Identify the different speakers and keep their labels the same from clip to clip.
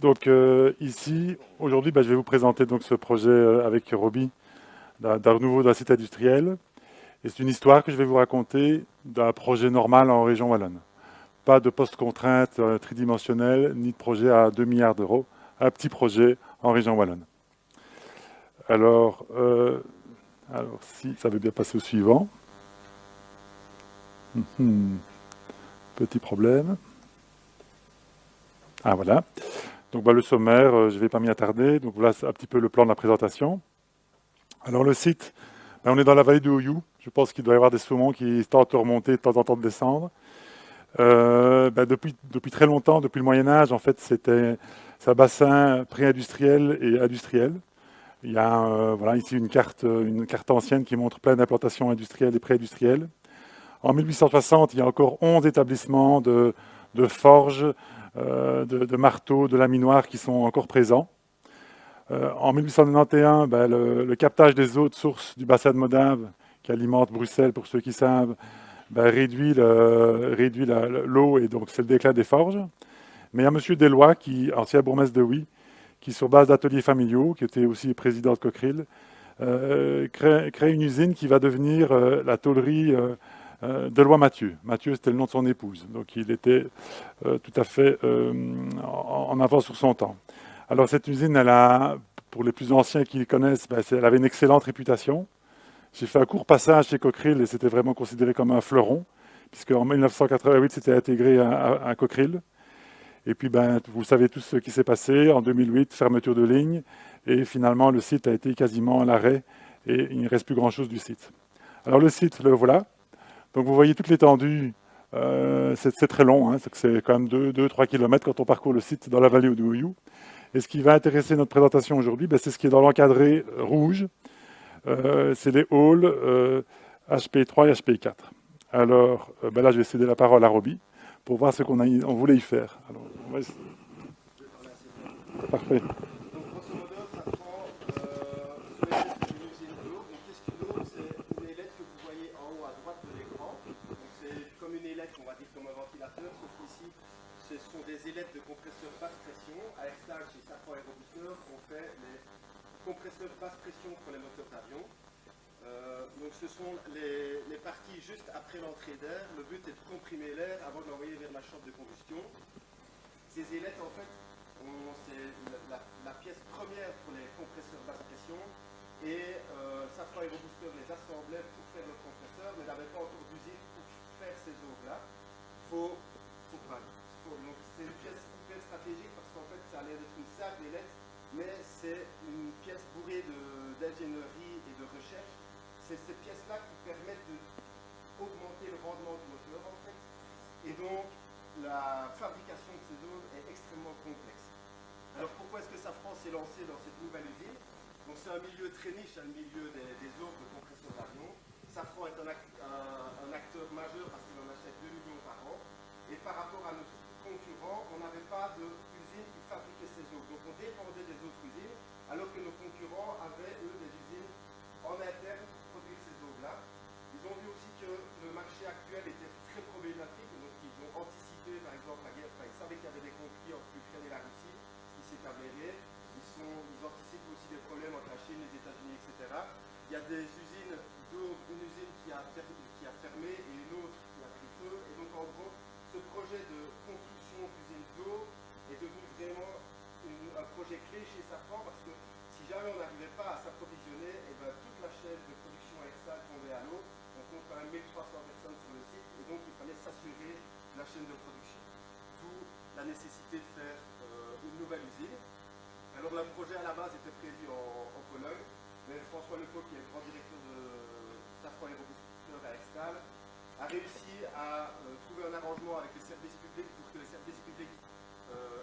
Speaker 1: Donc ici, aujourd'hui, je vais vous présenter donc ce projet avec Roby d'un renouveau de la cité industrielle. Et c'est une histoire que je vais vous raconter d'un projet normal en région wallonne. Pas de post-contrainte tridimensionnelle, ni de projet à 2 milliards d'euros. Un petit projet en région wallonne. Alors, alors si ça veut bien passer au suivant. Mhm. Petit problème. Ah voilà. Donc le sommaire, je ne vais pas m'y attarder. Donc voilà, c'est un petit peu le plan de la présentation. Alors le site, on est dans la vallée du Oyou. Je pense qu'il doit y avoir des saumons qui tentent de remonter de temps en temps de descendre. Depuis très longtemps, depuis le Moyen Âge, en fait, c'est un bassin pré-industriel et industriel. Il y a voilà, ici une carte ancienne qui montre plein d'implantations industrielles et pré-industrielles. En 1860, il y a encore 11 établissements de forges, de marteaux, de laminoirs qui sont encore présents. En 1891, le captage des eaux de source du bassin de Modave, qui alimente Bruxelles, pour ceux qui savent, réduit l'eau et donc c'est le déclin des forges. Mais il y a M. Deloy, ancien bourgmestre de Huy, qui sur base d'ateliers familiaux, qui était aussi président de Cockerill, crée une usine qui va devenir la tôlerie Deloy-Mathieu. Mathieu, c'était le nom de son épouse, donc il était tout à fait en avance sur son temps. Alors cette usine, pour les plus anciens qui le connaissent, elle avait une excellente réputation. J'ai fait un court passage chez Cockerill et c'était vraiment considéré comme un fleuron, puisque en 1988, c'était intégré à Cockerill. Et puis, vous savez tous ce qui s'est passé. En 2008, fermeture de ligne. Et finalement, le site a été quasiment à l'arrêt et il ne reste plus grand-chose du site. Alors le site, le voilà. Donc vous voyez toute l'étendue. C'est très long, hein, c'est quand même 2-3 km quand on parcourt le site dans la vallée du Oyou. Et ce qui va intéresser notre présentation aujourd'hui, c'est ce qui est dans l'encadré rouge. C'est les halls HP3 et HP4. Alors là, je vais céder la parole à Roby pour voir ce on voulait y faire. Alors, parfait.
Speaker 2: Donc grosso modo, ça prend sur les lettres d'une usine d'eau. Donc qu'est-ce qu'une eau? C'est une ailette que vous voyez en haut à droite de l'écran. Donc c'est comme une ailette, on va dire comme un ventilateur, sauf qu'ici, ce sont des ailettes de compresseurs basse pression. À Extal, chez Safran Aérobooster, on fait les compresseurs basse pression pour les moteurs d'avion. Donc ce sont les parties juste après l'entrée d'air. Le but est de comprimer l'air avant de l'envoyer vers la chambre de combustion. Ces ailettes, en fait, c'est la pièce première pour les compresseurs basse pression. Et Safran Aérobooster les assemblait pour faire le compresseur, mais n'avait pas encore d'usine pour faire ces eaux-là. Donc c'est une pièce hyper stratégique parce qu'en fait, ça a l'air d'être une simple ailette, mais c'est une pièce bourrée d'ingénierie et de recherche. C'est ces pièces-là qui permettent d'augmenter le rendement du moteur, en fait. Et donc, la fabrication de ces eaux est extrêmement complexe. Alors pourquoi est-ce que Safran s'est lancé dans cette nouvelle usine? Donc c'est un milieu très niche, le milieu des eaux de compresseurs d'avion. Safran est un acteur majeur parce qu'il en achète 2 millions par an. Et par rapport à nos concurrents, on n'avait pas d'usine qui fabriquait ces eaux. Donc on dépendait des autres usines, alors que nos concurrents avaient, eux, des usines en interne pour produire ces eaux-là. Ils ont vu aussi que le marché actuel était très problématique, donc ils ont anticipé par exemple la guerre, ils savaient qu'il y avait des conflits entre l'Ukraine et la Russie, ce qui s'est avéré. Ils anticipent aussi des problèmes entre la Chine, les États-Unis, etc. Il y a des usines d'eau, une usine qui a fermé et une autre qui a pris feu. Et donc en gros, ce projet de construction d'usine d'eau est devenu vraiment un projet clé chez Safran parce que si jamais on n'arrivait pas à s'approvisionner, et toute la chaîne de production à Extal tombait à l'eau. On compte quand même 1300 personnes sur le site et donc il fallait s'assurer de la chaîne de production. D'où la nécessité de faire une nouvelle usine. Alors le projet à la base était prévu en Pologne, mais François Lecaux, qui est le grand directeur de Safran Aérobooster à Extal, a réussi à trouver un arrangement avec les services publics pour que les services publics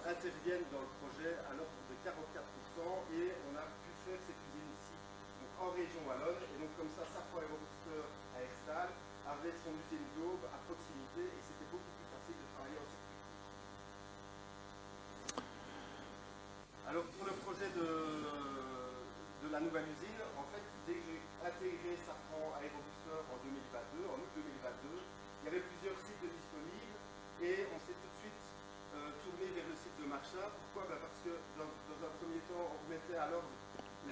Speaker 2: interviennent dans le projet à l'ordre de 44% et on a pu faire cette usine ici, donc en région wallonne. Et donc comme ça, Safran Aérobooster à Extal avait son usine d'eau à proximité et c'était beaucoup plus facile de travailler en circuit court. Alors pour le projet de la nouvelle usine, en fait, dès que j'ai intégré Safran Aérobooster en 2022, en août 2022, il y avait plusieurs sites disponibles et on s'est tout de suite tourné vers le site de Marchas. Pourquoi? Parce que était alors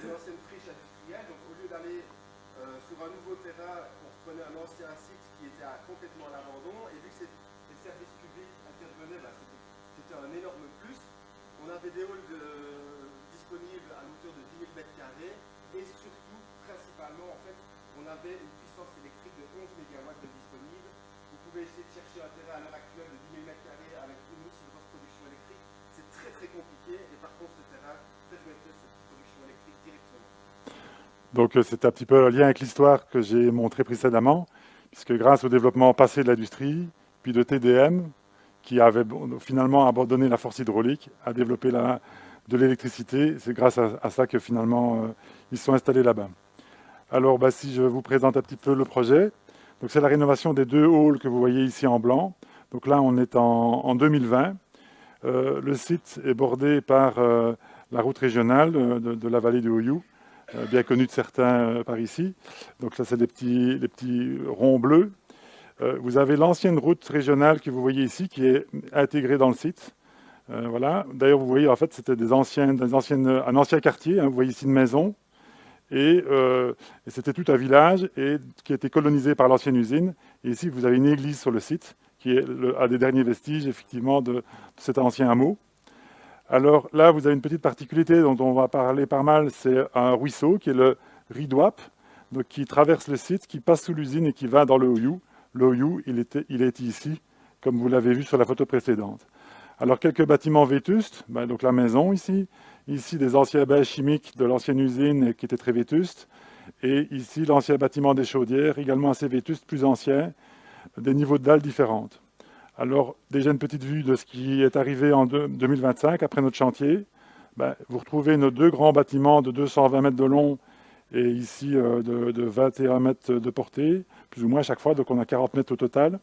Speaker 2: une ancienne friche industrielle. Donc au lieu d'aller sur un nouveau terrain, on reprenait un ancien site qui était complètement à l'abandon. Et vu que les services publics intervenaient, c'était un énorme plus. On avait des halls disponibles à l'auteur de 10 000 mètres carrés. Et surtout, principalement, en fait, on avait une puissance électrique de 11 MW de disponible. Vous pouvez essayer de chercher un terrain à l'heure actuelle de 10 000 mètres carrés avec une aussi grosse production électrique. C'est très très compliqué et par contre ce terrain permettait cette production électrique directement.
Speaker 1: Donc c'est un petit peu le lien avec l'histoire que j'ai montré précédemment, puisque grâce au développement passé de l'industrie, puis de TDM, qui avait finalement abandonné la force hydraulique, a développé de l'électricité, c'est grâce à ça que finalement ils sont installés là-bas. Alors si je vous présente un petit peu le projet, donc c'est la rénovation des 2 halls que vous voyez ici en blanc. Donc là on est en 2020. Le site est bordé par la route régionale de la vallée du Hoyoux, bien connue de certains par ici. Donc là c'est les petits ronds bleus. Vous avez l'ancienne route régionale que vous voyez ici qui est intégrée dans le site. Voilà. D'ailleurs, vous voyez, en fait, c'était un ancien quartier. Hein, vous voyez ici une maison. Et c'était tout un village qui a été colonisé par l'ancienne usine. Et ici, vous avez une église sur le site qui est un des derniers vestiges, effectivement, de cet ancien hameau. Alors là, vous avez une petite particularité dont on va parler pas mal. C'est un ruisseau qui est le Ridouap, donc qui traverse le site, qui passe sous l'usine et qui va dans le Hoyoux. Le Hoyoux, il est ici, comme vous l'avez vu sur la photo précédente. Alors, quelques bâtiments vétustes, donc la maison ici des anciens bains chimiques de l'ancienne usine qui étaient très vétustes, et ici l'ancien bâtiment des chaudières, également assez vétuste, plus ancien, des niveaux de dalles différentes. Alors, déjà une petite vue de ce qui est arrivé en 2025, après notre chantier. Vous retrouvez nos 2 grands bâtiments de 220 mètres de long et ici de 21 mètres de portée, plus ou moins à chaque fois, donc on a 40 mètres au total.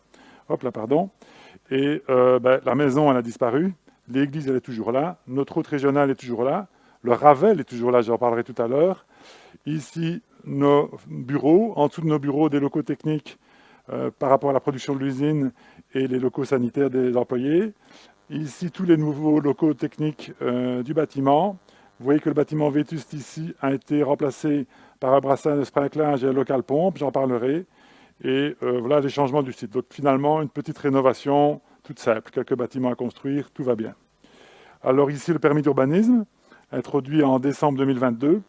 Speaker 1: Hop là, pardon. Et la maison, elle a disparu. L'église, elle est toujours là. Notre route régionale est toujours là. Le Ravel est toujours là, j'en parlerai tout à l'heure. Ici, nos bureaux. En dessous de nos bureaux, des locaux techniques par rapport à la production de l'usine et les locaux sanitaires des employés. Ici, tous les nouveaux locaux techniques du bâtiment. Vous voyez que le bâtiment vétuste ici a été remplacé par un brassin de sprinklage et un local pompe, j'en parlerai. Et voilà les changements du site. Donc finalement, une petite rénovation toute simple, quelques bâtiments à construire, tout va bien. Alors ici, le permis d'urbanisme, introduit en décembre 2022.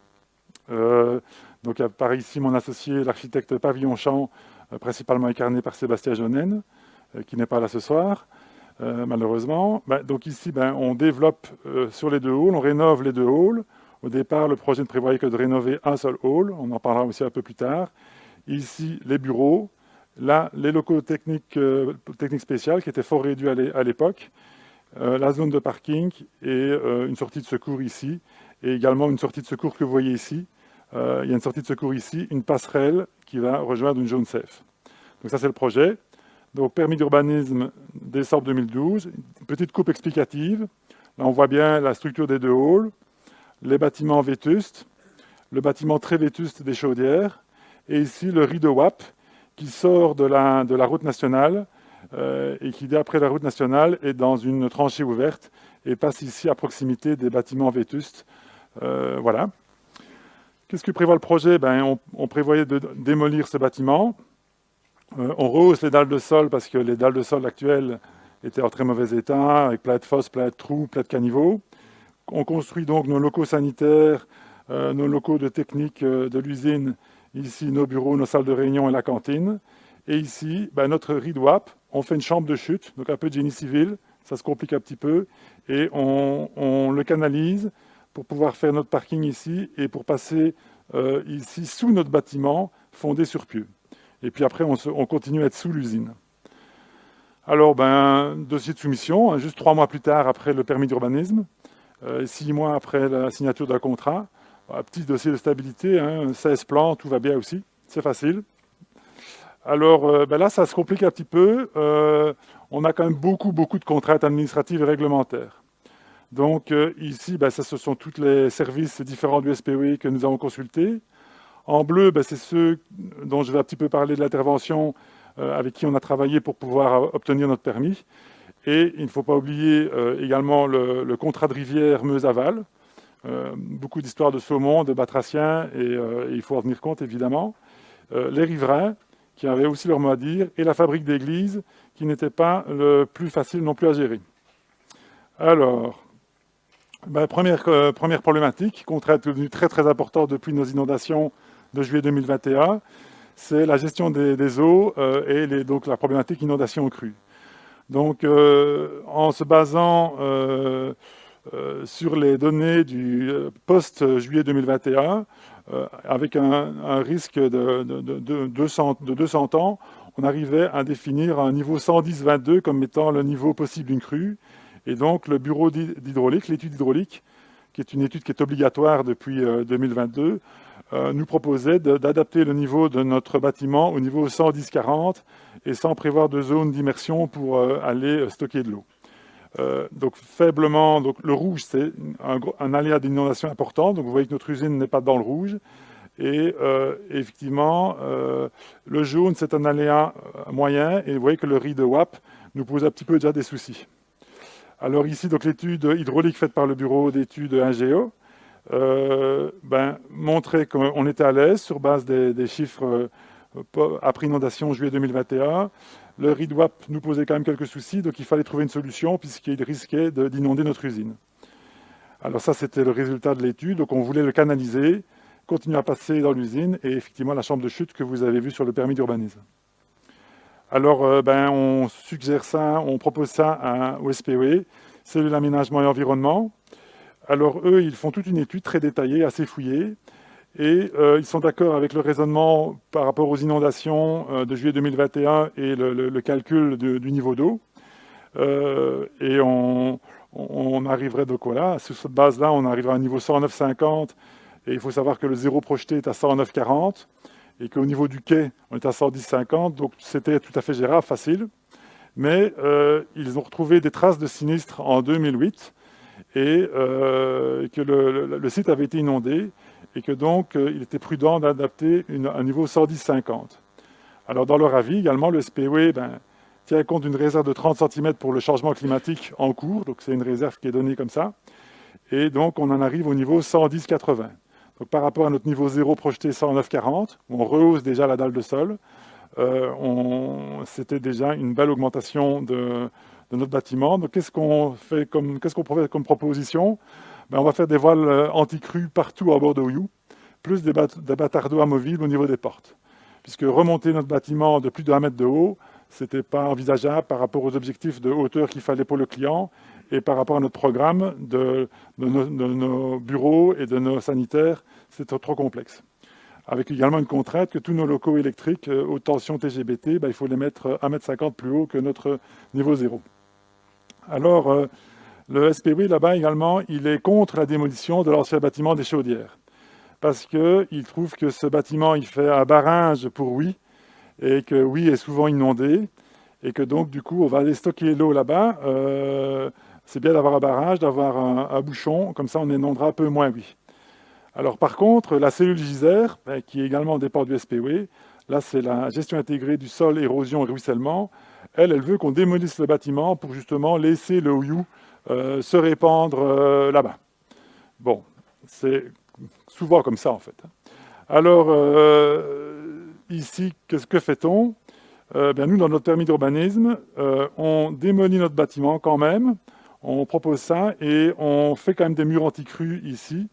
Speaker 1: Donc par ici, mon associé, l'architecte Pavillon Champ, principalement incarné par Sébastien Jonen, qui n'est pas là ce soir, malheureusement. Donc ici, on développe sur les 2 halls, on rénove les 2 halls. Au départ, le projet ne prévoyait que de rénover un seul hall, on en parlera aussi un peu plus tard. Ici, les bureaux. Là, les locaux techniques spéciales qui étaient fort réduits à l'époque. La zone de parking et une sortie de secours ici. Et également une sortie de secours que vous voyez ici. Il y a une sortie de secours ici, une passerelle qui va rejoindre une zone safe. Donc ça, c'est le projet. Donc, permis d'urbanisme, décembre 2012. Une petite coupe explicative. Là, on voit bien la structure des 2 halls. Les bâtiments vétustes. Le bâtiment très vétuste des chaudières. Et ici, le Ridouap, qui sort de la route nationale et qui, d'après la route nationale, est dans une tranchée ouverte et passe ici à proximité des bâtiments vétustes. Voilà. Qu'est-ce que prévoit le projet? On prévoyait de démolir ce bâtiment. On rehausse les dalles de sol parce que les dalles de sol actuelles étaient en très mauvais état, avec plein de fosses, plein de trous, plein de caniveaux. On construit donc nos locaux sanitaires, nos locaux de technique de l'usine. Ici, nos bureaux, nos salles de réunion et la cantine. Et ici, notre Ridouap, on fait une chambre de chute, donc un peu de génie civil, ça se complique un petit peu, et on le canalise pour pouvoir faire notre parking ici et pour passer ici sous notre bâtiment fondé sur pieux. Et puis après, on continue à être sous l'usine. Alors, dossier de soumission, juste 3 mois plus tard après le permis d'urbanisme, 6 mois après la signature d'un contrat. Un petit dossier de stabilité, 16 plans, tout va bien aussi, c'est facile. Alors là, ça se complique un petit peu. On a quand même beaucoup de contraintes administratives et réglementaires. Donc ici, ce sont tous les services différents du SPOE que nous avons consultés. En bleu, c'est ceux dont je vais un petit peu parler de l'intervention avec qui on a travaillé pour pouvoir obtenir notre permis. Et il ne faut pas oublier également le contrat de rivière Meuse-Aval, beaucoup d'histoires de saumon, de batraciens, et il faut en tenir compte évidemment. Les riverains, qui avaient aussi leur mot à dire, et la fabrique d'église, qui n'était pas le plus facile non plus à gérer. Alors, première problématique, qui est devenue très très importante depuis nos inondations de juillet 2021, c'est la gestion des eaux et donc la problématique inondation aux crues. Donc, en se basant sur les données du post-juillet 2021, avec un risque de 200 ans, on arrivait à définir un niveau 110-22 comme étant le niveau possible d'une crue. Et donc, le bureau d'hydraulique, l'étude hydraulique, qui est une étude qui est obligatoire depuis 2022, nous proposait d'adapter le niveau de notre bâtiment au niveau 110-40 et sans prévoir de zone d'immersion pour aller stocker de l'eau. Donc faiblement, donc le rouge c'est un aléa d'inondation important, donc vous voyez que notre usine n'est pas dans le rouge, et effectivement le jaune c'est un aléa moyen, et vous voyez que le riz de WAP nous pose un petit peu déjà des soucis. Alors ici, donc l'étude hydraulique faite par le bureau d'études INGEO montrait qu'on était à l'aise sur base des chiffres après inondation juillet 2021. Le riz de WAP nous posait quand même quelques soucis, donc il fallait trouver une solution puisqu'il risquait d'inonder notre usine. Alors ça, c'était le résultat de l'étude, donc on voulait le canaliser, continuer à passer dans l'usine, et effectivement la chambre de chute que vous avez vue sur le permis d'urbanisme. Alors, on suggère ça, on propose ça au SPOE, cellule d'aménagement et environnement. Alors, eux, ils font toute une étude très détaillée, assez fouillée, et ils sont d'accord avec le raisonnement par rapport aux inondations de juillet 2021 et le calcul du niveau d'eau. Et on arriverait donc voilà, sur cette base-là, on arriverait à un niveau 109,50, et il faut savoir que le zéro projeté est à 109,40. Et qu'au niveau du quai, on est à 110,50, donc c'était tout à fait gérable, facile. Mais ils ont retrouvé des traces de sinistres en 2008 et que le site avait été inondé et que donc il était prudent d'adapter un niveau 110,50. Alors dans leur avis également, le SPOE tient compte d'une réserve de 30 cm pour le changement climatique en cours, donc c'est une réserve qui est donnée comme ça, et donc on en arrive au niveau 110,80. Donc, par rapport à notre niveau 0 projeté 109,40, où on rehausse déjà la dalle de sol, c'était déjà une belle augmentation de notre bâtiment. Donc qu'est-ce qu'on propose comme proposition? On va faire des voiles anti-crues partout à bord de Oyou, plus des bâtards d'eau amovibles au niveau des portes. Puisque remonter notre bâtiment de plus de 1 mètre de haut, ce n'était pas envisageable par rapport aux objectifs de hauteur qu'il fallait pour le client et par rapport à notre programme de nos bureaux et de nos sanitaires, c'était trop complexe. Avec également une contrainte que tous nos locaux électriques, haute tension TGBT, il faut les mettre 1,50 m plus haut que notre niveau 0. Alors, le SPOE, là-bas également, il est contre la démolition de l'ancien bâtiment des Chaudières. Parce qu'il trouve que ce bâtiment, il fait un barrage pour oui, et que oui est souvent inondé, et que donc, du coup, on va aller stocker l'eau là-bas. C'est bien d'avoir un barrage, d'avoir un bouchon, comme ça on inondera un peu moins oui. Alors par contre, la cellule Giser, qui également dépend du SPOE, là c'est la gestion intégrée du sol, érosion et ruissellement, elle veut qu'on démolisse le bâtiment pour justement laisser le Oyou se répandre là-bas. Bon, c'est souvent comme ça en fait. Alors ici, que fait-on? Nous, dans notre permis d'urbanisme, on démolit notre bâtiment quand même, on propose ça et on fait quand même des murs anti-crues ici.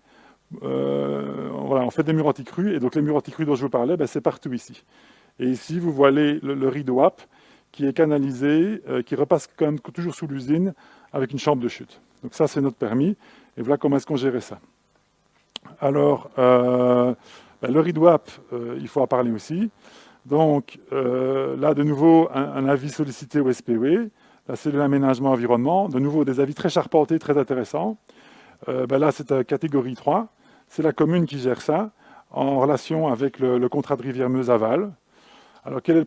Speaker 1: Voilà, on fait des murs anti-crues, et donc les murs anti-crues dont je vous parlais, c'est partout ici. Et ici, vous voyez le riz de WAP qui est canalisé, qui repasse quand même toujours sous l'usine avec une chambre de chute. Donc ça, c'est notre permis, et voilà comment est-ce qu'on gérait ça. Alors, le riz de WAP, il faut en parler aussi. Donc là, de nouveau, un avis sollicité au SPOE, la cellule d'aménagement environnement, de nouveau des avis très charpentés, très intéressants. Là, c'est catégorie 3. C'est la commune qui gère ça, en relation avec le contrat de rivière Meuse-Aval. Alors, quelle est la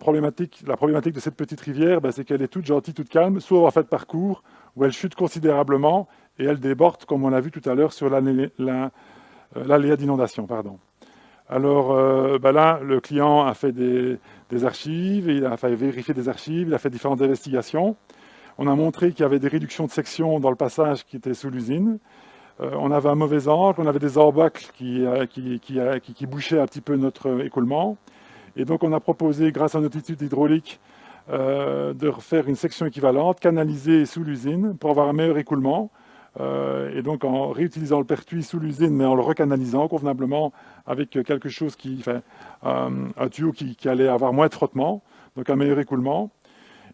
Speaker 1: problématique de cette petite rivière? C'est qu'elle est toute gentille, toute calme, sauf en fait parcours, où elle chute considérablement, et elle déborde, comme on l'a vu tout à l'heure, sur l'aléa d'inondation. Alors là, le client a fait des archives, il a fait vérifier des archives, il a fait différentes investigations. On a montré qu'il y avait des réductions de sections dans le passage qui était sous l'usine. On avait un mauvais angle, on avait des embâcles qui bouchaient un petit peu notre écoulement. Et donc on a proposé, grâce à notre étude hydraulique, de refaire une section équivalente, canalisée sous l'usine, pour avoir un meilleur écoulement. Et donc en réutilisant le pertuis sous l'usine, mais en le recanalisant convenablement avec quelque chose un tuyau qui allait avoir moins de frottement, donc un meilleur écoulement.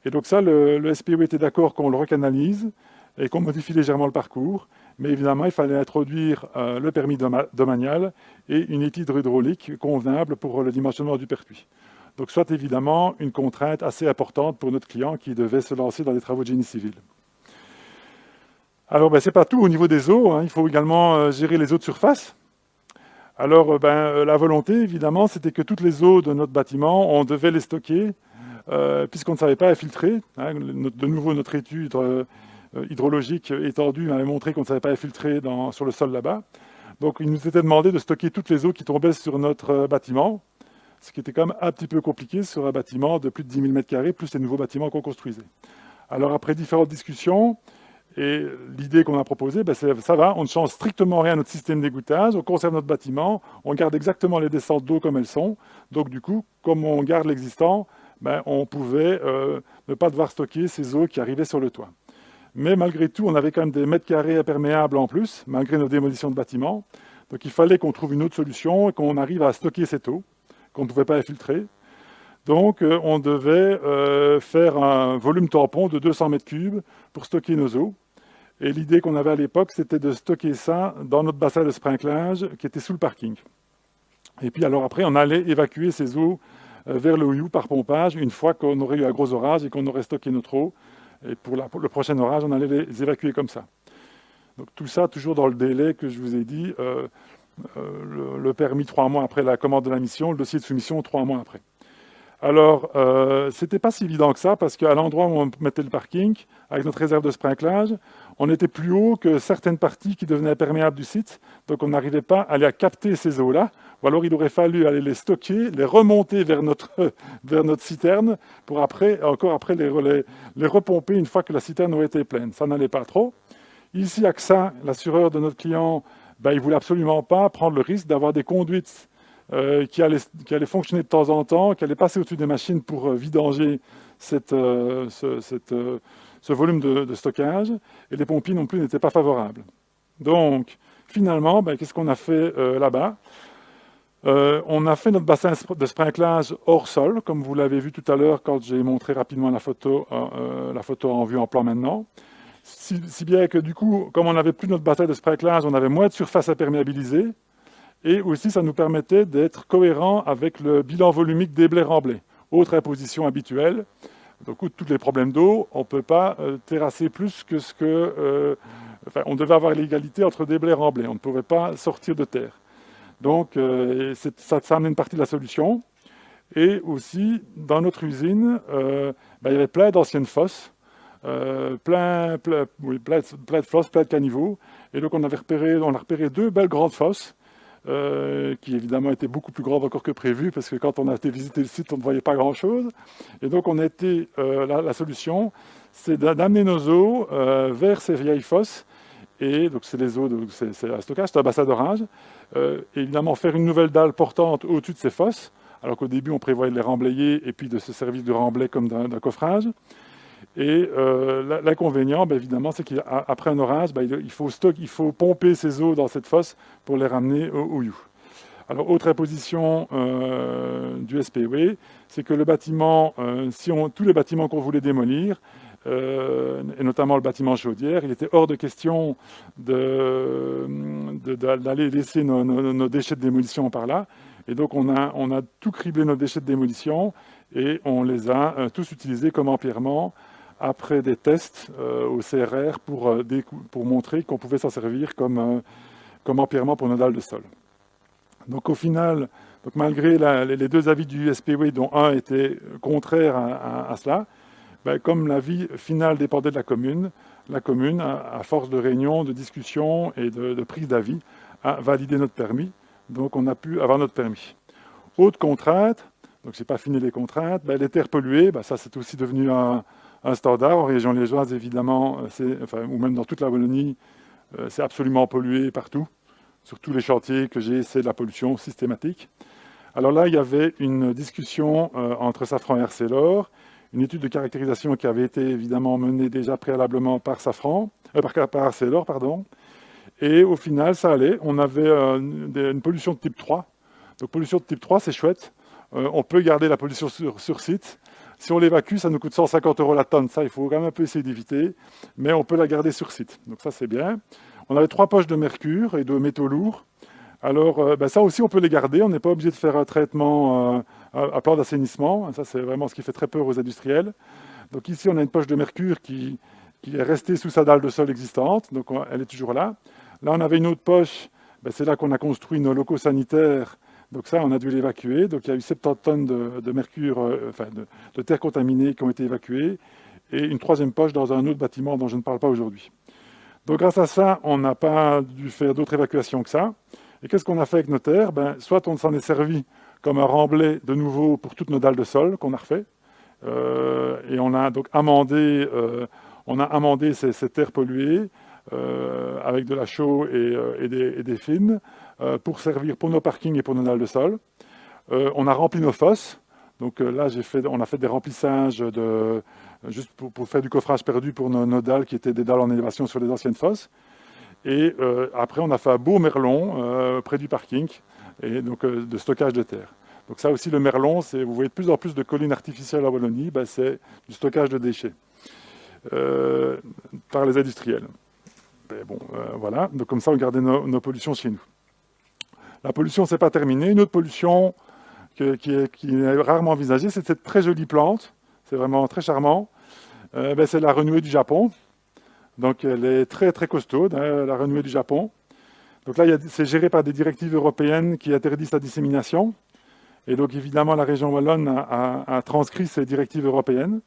Speaker 1: Et donc ça, le SPO était d'accord qu'on le recanalise et qu'on modifie légèrement le parcours. Mais évidemment, il fallait introduire le permis domanial et une étude hydraulique convenable pour le dimensionnement du pertuis. Donc soit évidemment une contrainte assez importante pour notre client qui devait se lancer dans des travaux de génie civil. Alors, ce n'est pas tout au niveau des eaux, hein. Il faut également gérer les eaux de surface. Alors, la volonté, évidemment, c'était que toutes les eaux de notre bâtiment, on devait les stocker, puisqu'on ne savait pas les filtrer. Hein. De nouveau, notre étude hydrologique étendue avait montré qu'on ne savait pas les filtrer sur le sol là-bas. Donc, il nous était demandé de stocker toutes les eaux qui tombaient sur notre bâtiment, ce qui était quand même un petit peu compliqué sur un bâtiment de plus de 10 000 m², plus les nouveaux bâtiments qu'on construisait. Alors, après différentes discussions, et l'idée qu'on a proposée, ça va, on ne change strictement rien à notre système d'égouttage, on conserve notre bâtiment, on garde exactement les descentes d'eau comme elles sont. Donc du coup, comme on garde l'existant, on pouvait ne pas devoir stocker ces eaux qui arrivaient sur le toit. Mais malgré tout, on avait quand même des mètres carrés imperméables en plus, malgré nos démolitions de bâtiments. Donc il fallait qu'on trouve une autre solution et qu'on arrive à stocker cette eau, qu'on ne pouvait pas infiltrer. Donc on devait faire un volume tampon de 200 m3 pour stocker nos eaux. Et l'idée qu'on avait à l'époque, c'était de stocker ça dans notre bassin de sprinklage qui était sous le parking. Et puis alors après, on allait évacuer ces eaux vers le Houillou par pompage une fois qu'on aurait eu un gros orage et qu'on aurait stocké notre eau. Et pour le prochain orage, on allait les évacuer comme ça. Donc tout ça, toujours dans le délai que je vous ai dit, le permis 3 mois après la commande de la mission, le dossier de soumission 3 mois après. Alors, c'était pas si évident que ça, parce qu'à l'endroit où on mettait le parking, avec notre réserve de sprinklage, on était plus haut que certaines parties qui devenaient imperméables du site, donc on n'arrivait pas à aller capter ces eaux-là, ou alors il aurait fallu aller les stocker, les remonter vers notre citerne, pour encore après les repomper une fois que la citerne aurait été pleine. Ça n'allait pas trop. Ici, AXA, l'assureur de notre client, il ne voulait absolument pas prendre le risque d'avoir des conduites qui allaient fonctionner de temps en temps, qui allaient passer au-dessus des machines pour vidanger ce volume de stockage, et les pompiers non plus n'étaient pas favorables. Donc, finalement, qu'est-ce qu'on a fait là-bas? On a fait notre bassin de sprinklage hors sol, comme vous l'avez vu tout à l'heure quand j'ai montré rapidement la photo en vue en plan maintenant. Si bien que du coup, comme on n'avait plus notre bassin de sprinklage, on avait moins de surface à perméabiliser. Et aussi, ça nous permettait d'être cohérent avec le bilan volumique des blés-remblais. Autre imposition habituelle. Donc, tous les problèmes d'eau, on ne peut pas terrasser plus que ce que... on devait avoir l'égalité entre des blés-remblais. On ne pouvait pas sortir de terre. Donc, ça amène une partie de la solution. Et aussi, dans notre usine, il y avait plein d'anciennes fosses. Plein de fosses, plein de caniveaux. Et donc, on a repéré 2 belles grandes fosses. Qui évidemment étaient beaucoup plus grandes encore que prévu, parce que quand on a été visiter le site, on ne voyait pas grand-chose. Et donc, la solution, c'est d'amener nos eaux vers ces vieilles fosses. Et donc, c'est les eaux, c'est un stockage, c'est un bassin d'orage. Évidemment, faire une nouvelle dalle portante au-dessus de ces fosses, alors qu'au début, on prévoyait de les remblayer et puis de se servir du remblai comme d'un coffrage. Et l'inconvénient, évidemment, c'est qu'après un orage, il faut pomper ces eaux dans cette fosse pour les ramener au Houillou. Alors, autre imposition du SPW, c'est que le bâtiment, tous les bâtiments qu'on voulait démolir, et notamment le bâtiment chaudière, il était hors de question d'aller laisser nos déchets de démolition par là. Et donc, on a tout criblé nos déchets de démolition et on les a tous utilisés comme empierrement après des tests au CRR pour montrer qu'on pouvait s'en servir comme empierrement pour nos dalles de sol. Donc au final, malgré les 2 avis du SPW, dont un était contraire à cela, comme l'avis final dépendait de la commune, à force de réunions, de discussions et de prise d'avis, a validé notre permis. Donc on a pu avoir notre permis. Autre contrainte, donc je n'ai pas fini les contraintes, les terres polluées, ça c'est aussi devenu un standard en région liégeoise, évidemment, ou même dans toute la Wallonie, c'est absolument pollué partout. Sur tous les chantiers que j'ai, c'est de la pollution systématique. Alors là, il y avait une discussion entre Safran et Arcelor, une étude de caractérisation qui avait été évidemment menée déjà préalablement par par Arcelor, pardon. Et au final, ça allait. On avait une pollution de type 3. Donc pollution de type 3, c'est chouette. On peut garder la pollution sur site. Si on l'évacue, ça nous coûte 150 € la tonne. Ça, il faut quand même un peu essayer d'éviter. Mais on peut la garder sur site. Donc ça, c'est bien. On avait 3 poches de mercure et de métaux lourds. Alors, ça aussi, on peut les garder. On n'est pas obligé de faire un traitement à plan d'assainissement. Ça, c'est vraiment ce qui fait très peur aux industriels. Donc ici, on a une poche de mercure qui est restée sous sa dalle de sol existante. Donc elle est toujours là. Là, on avait une autre poche. C'est là qu'on a construit nos locaux sanitaires. Donc ça, on a dû l'évacuer. Donc il y a eu 70 tonnes de mercure, de terre contaminée qui ont été évacuées. Et une 3e poche dans un autre bâtiment dont je ne parle pas aujourd'hui. Donc grâce à ça, on n'a pas dû faire d'autres évacuations que ça. Et qu'est-ce qu'on a fait avec nos terres? Soit on s'en est servi comme un remblai de nouveau pour toutes nos dalles de sol qu'on a refait. Et on a donc amendé, ces terres polluées avec de la chaux et des fines pour servir pour nos parkings et pour nos dalles de sol. On a rempli nos fosses. Donc là, on a fait des remplissages juste pour faire du coffrage perdu pour nos dalles qui étaient des dalles en élévation sur les anciennes fosses. Et après, on a fait un beau merlon près du parking et donc de stockage de terre. Donc ça aussi, le merlon, vous voyez de plus en plus de collines artificielles en Wallonie, c'est du stockage de déchets par les industriels. Voilà, donc comme ça, on gardait nos pollutions chez nous. La pollution, c'est pas terminé. Une autre pollution qui est rarement envisagée, c'est cette très jolie plante. C'est vraiment très charmant. C'est la renouée du Japon. Donc elle est très très costaude, la renouée du Japon. Donc là, c'est géré par des directives européennes qui interdisent sa dissémination. Et donc évidemment, la région wallonne a transcrit ces directives européennes.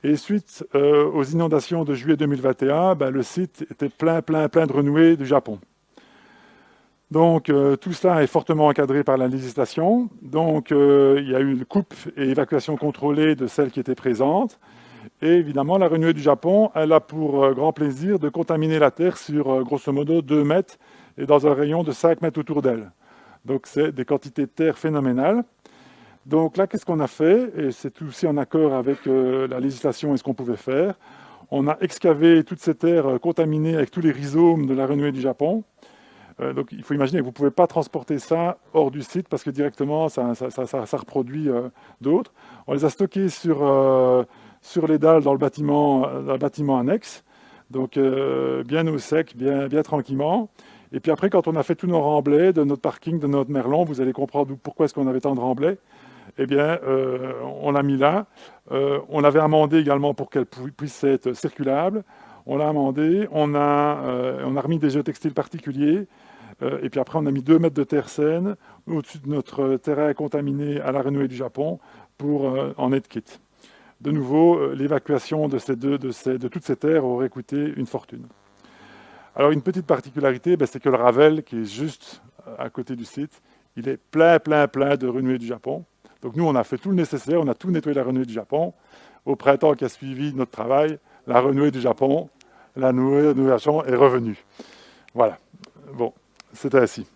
Speaker 1: Et suite aux inondations de juillet 2021, le site était plein de renouées du Japon. Donc tout cela est fortement encadré par la législation. Donc il y a eu une coupe et évacuation contrôlée de celles qui étaient présentes. Et évidemment, la renouée du Japon, elle a pour grand plaisir de contaminer la terre sur grosso modo 2 mètres et dans un rayon de 5 mètres autour d'elle. Donc c'est des quantités de terre phénoménales. Donc là, qu'est-ce qu'on a fait? Et c'est aussi en accord avec la législation et ce qu'on pouvait faire. On a excavé toute cette terre contaminée avec tous les rhizomes de la renouée du Japon. Donc il faut imaginer que vous ne pouvez pas transporter ça hors du site parce que directement, ça reproduit d'autres. On les a stockés sur les dalles dans le bâtiment annexe, donc bien au sec, bien tranquillement. Et puis après, quand on a fait tous nos remblais de notre parking, de notre merlon, vous allez comprendre pourquoi est-ce qu'on avait tant de remblais. Eh bien, on l'a mis là. On l'avait amendé également pour qu'elle puisse être circulable. On l'a amendé. On a remis des géotextiles particuliers. Et puis après, on a mis 2 mètres de terre saine au-dessus de notre terrain contaminé à la renouée du Japon pour en être quitte. De nouveau, l'évacuation de toutes ces terres aurait coûté une fortune. Alors, une petite particularité, c'est que le Ravel, qui est juste à côté du site, il est plein de renouées du Japon. Donc nous, on a fait tout le nécessaire, on a tout nettoyé la renouée du Japon. Au printemps qui a suivi notre travail, la renouée du Japon, la renouée du Japon est revenue. Voilà. Bon, c'était ainsi.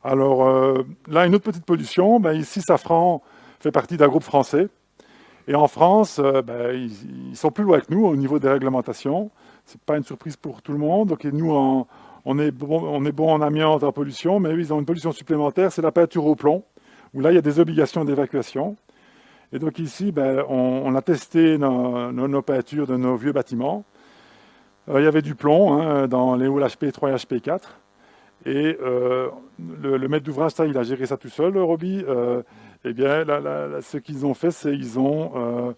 Speaker 1: Alors là, une autre petite pollution. Ici, Safran fait partie d'un groupe français. Et en France, ils sont plus loin que nous au niveau des réglementations. Ce n'est pas une surprise pour tout le monde. Donc nous, on est bon en amiante, en pollution, mais eux, ils ont une pollution supplémentaire, c'est la peinture au plomb, où là, il y a des obligations d'évacuation. Et donc ici, on a testé nos peintures de nos vieux bâtiments. Il y avait du plomb dans les halls HP 3 et HP 4. Et le maître d'ouvrage, il a géré ça tout seul, le Roby. Eh bien, ce qu'ils ont fait, c'est qu'ils ont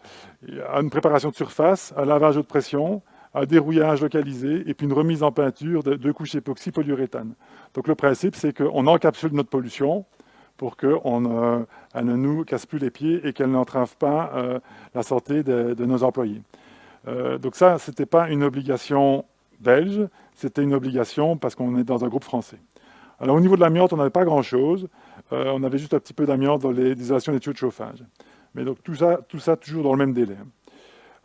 Speaker 1: une préparation de surface, un lavage haute pression, un dérouillage localisé et puis une remise en peinture de 2 couches époxy polyuréthane. Donc le principe, c'est qu'on encapsule notre pollution pour qu'elle ne nous casse plus les pieds et qu'elle n'entrave pas la santé de nos employés. Donc ça, ce n'était pas une obligation belge, c'était une obligation parce qu'on est dans un groupe français. Alors au niveau de l'amiante, on n'avait pas grand-chose. On avait juste un petit peu d'amiante dans les isolations des tuyaux de chauffage. Mais donc tout ça toujours dans le même délai.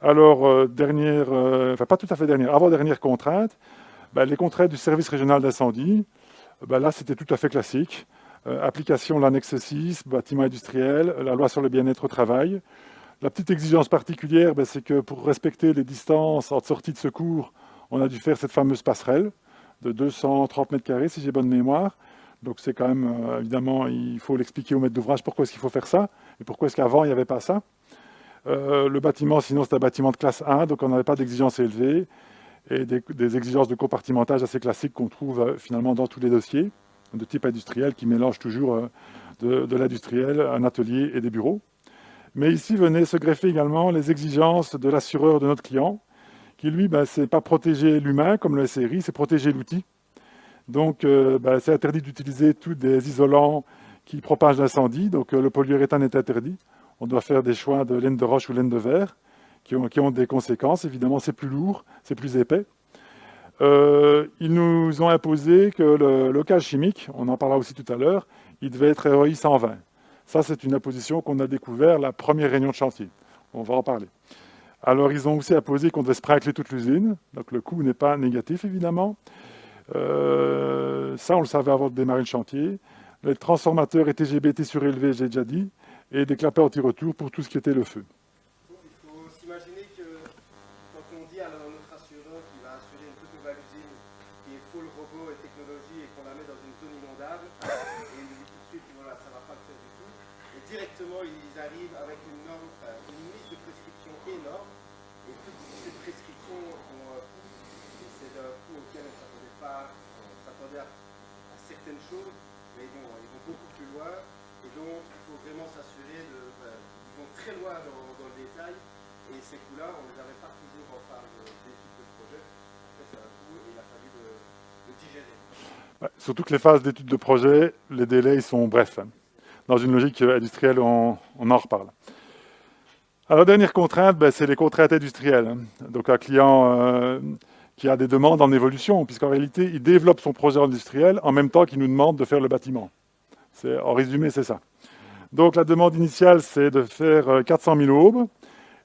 Speaker 1: Alors, pas tout à fait dernière, avant-dernière contrainte, les contraintes du service régional d'incendie, là c'était tout à fait classique. Application de l'annexe 6, bâtiment industriel, la loi sur le bien-être au travail. La petite exigence particulière, c'est que pour respecter les distances entre sorties de secours, on a dû faire cette fameuse passerelle de 230 mètres carrés, si j'ai bonne mémoire. Donc c'est quand même, évidemment, il faut l'expliquer au maître d'ouvrage pourquoi est-ce qu'il faut faire ça, et pourquoi est-ce qu'avant il n'y avait pas ça. Le bâtiment, sinon, c'est un bâtiment de classe 1, donc on n'avait pas d'exigences élevées, et des exigences de compartimentage assez classiques qu'on trouve finalement dans tous les dossiers, de type industriel, qui mélangent toujours de l'industriel, un atelier et des bureaux. Mais ici venaient se greffer également les exigences de l'assureur de notre client, qui lui, c'est pas protéger l'humain comme le SRI, c'est protéger l'outil. Donc c'est interdit d'utiliser tous des isolants qui propagent l'incendie, donc le polyuréthane est interdit. On doit faire des choix de laine de roche ou laine de verre, qui ont des conséquences. Évidemment, c'est plus lourd, c'est plus épais. Ils nous ont imposé que le local chimique, on en parlera aussi tout à l'heure, il devait être ROI 120. Ça, c'est une imposition qu'on a découvert la première réunion de chantier. On va en parler. Alors, ils ont aussi imposé qu'on devait sprinkler toute l'usine. Donc, le coût n'est pas négatif, évidemment. Ça, on le savait avant de démarrer le chantier. Les transformateurs et TGBT surélevés, j'ai déjà dit, et des clapets anti-retour pour tout ce qui était le feu.
Speaker 2: Il faut s'imaginer que quand on dit à notre assureur qui va assurer une toute nouvelle usine qui est full robot et technologie et qu'on la met dans une zone inondable, et il nous dit tout de suite que voilà, ça ne va pas le faire du tout, et directement ils arrivent avec une norme, une liste de prescriptions énorme, et toutes ces prescriptions ont un coût, et c'est un coût auquel on ne s'attendait pas, on s'attendait à certaines choses, mais bon, ils vont beaucoup plus loin, et donc il faut vraiment s'assurer ils vont très loin dans le détail, et ces coûts-là, on ne les avait pas toujours en phase d'études de projet. Après, c'est un coût et il a fallu le digérer.
Speaker 1: Surtout que les phases d'études de projet, les délais ils sont brefs. Dans une logique industrielle, on en reparle. Alors, dernière contrainte, c'est les contraintes industrielles. Donc, un client qui a des demandes en évolution, puisqu'en réalité, il développe son projet industriel en même temps qu'il nous demande de faire le bâtiment. En résumé, c'est ça. Donc, la demande initiale, c'est de faire 400 000 aubes.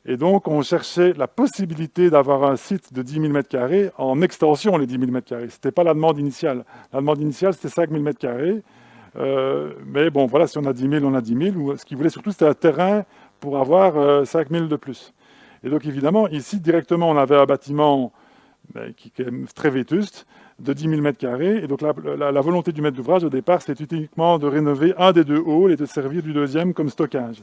Speaker 1: Et donc, on cherchait la possibilité d'avoir un site de 10 000 m² en extension, les 10 000 m². Ce n'était pas la demande initiale. La demande initiale, c'était 5 000 m². Mais bon, voilà, si on a 10 000, on a 10 000. Ce qu'ils voulaient surtout, c'était un terrain pour avoir 5 000 de plus. Et donc, évidemment, ici, directement, on avait un bâtiment qui est très vétuste, de 10 000 m². Et donc, la volonté du maître d'ouvrage, au départ, c'était uniquement de rénover un des deux halls et de servir du deuxième comme stockage.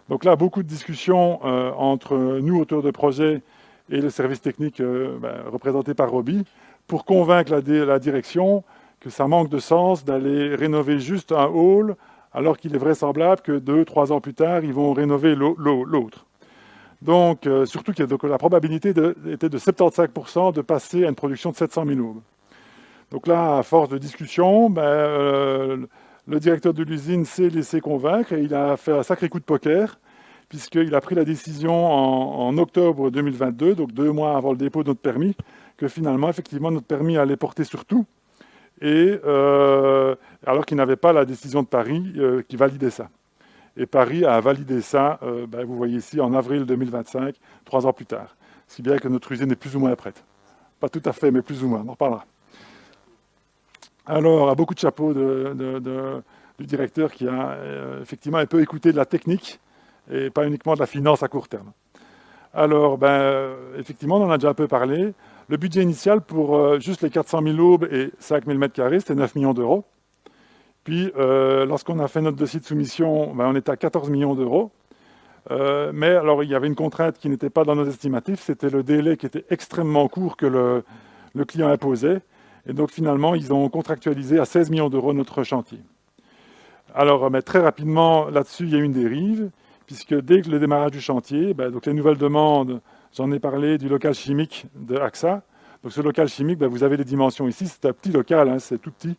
Speaker 1: Donc là, beaucoup de discussions entre nous, auteurs de projet, et le service technique représenté par Roby, pour convaincre la direction que ça manque de sens d'aller rénover juste un hall, alors qu'il est vraisemblable que 2-3 ans plus tard, ils vont rénover l'autre. Donc, surtout que la probabilité était de 75% de passer à une production de 700 000 aubes. Donc là, à force de discussion, le directeur de l'usine s'est laissé convaincre et il a fait un sacré coup de poker, puisqu'il a pris la décision en octobre 2022, donc 2 mois avant le dépôt de notre permis, que finalement, effectivement, notre permis allait porter sur tout, et alors qu'il n'avait pas la décision de Paris qui validait ça. Et Paris a validé ça, vous voyez ici, en avril 2025, 3 ans plus tard. Si bien que notre usine est plus ou moins prête. Pas tout à fait, mais plus ou moins, on en reparlera. Alors, à beaucoup de chapeaux du directeur qui a effectivement un peu écouté de la technique et pas uniquement de la finance à court terme. Alors, effectivement, on en a déjà un peu parlé. Le budget initial pour juste les 400 000 aubes et 5 000 m², c'était 9 millions d'euros. Puis, lorsqu'on a fait notre dossier de soumission, on était à 14 millions d'euros. Mais alors, il y avait une contrainte qui n'était pas dans nos estimatifs, c'était le délai qui était extrêmement court que le client imposait. Et donc, finalement, ils ont contractualisé à 16 millions d'euros notre chantier. Alors, très rapidement, là-dessus, il y a eu une dérive, puisque dès que le démarrage du chantier, donc les nouvelles demandes, j'en ai parlé du local chimique de AXA. Donc, ce local chimique, vous avez les dimensions ici, c'est un petit local, c'est tout petit.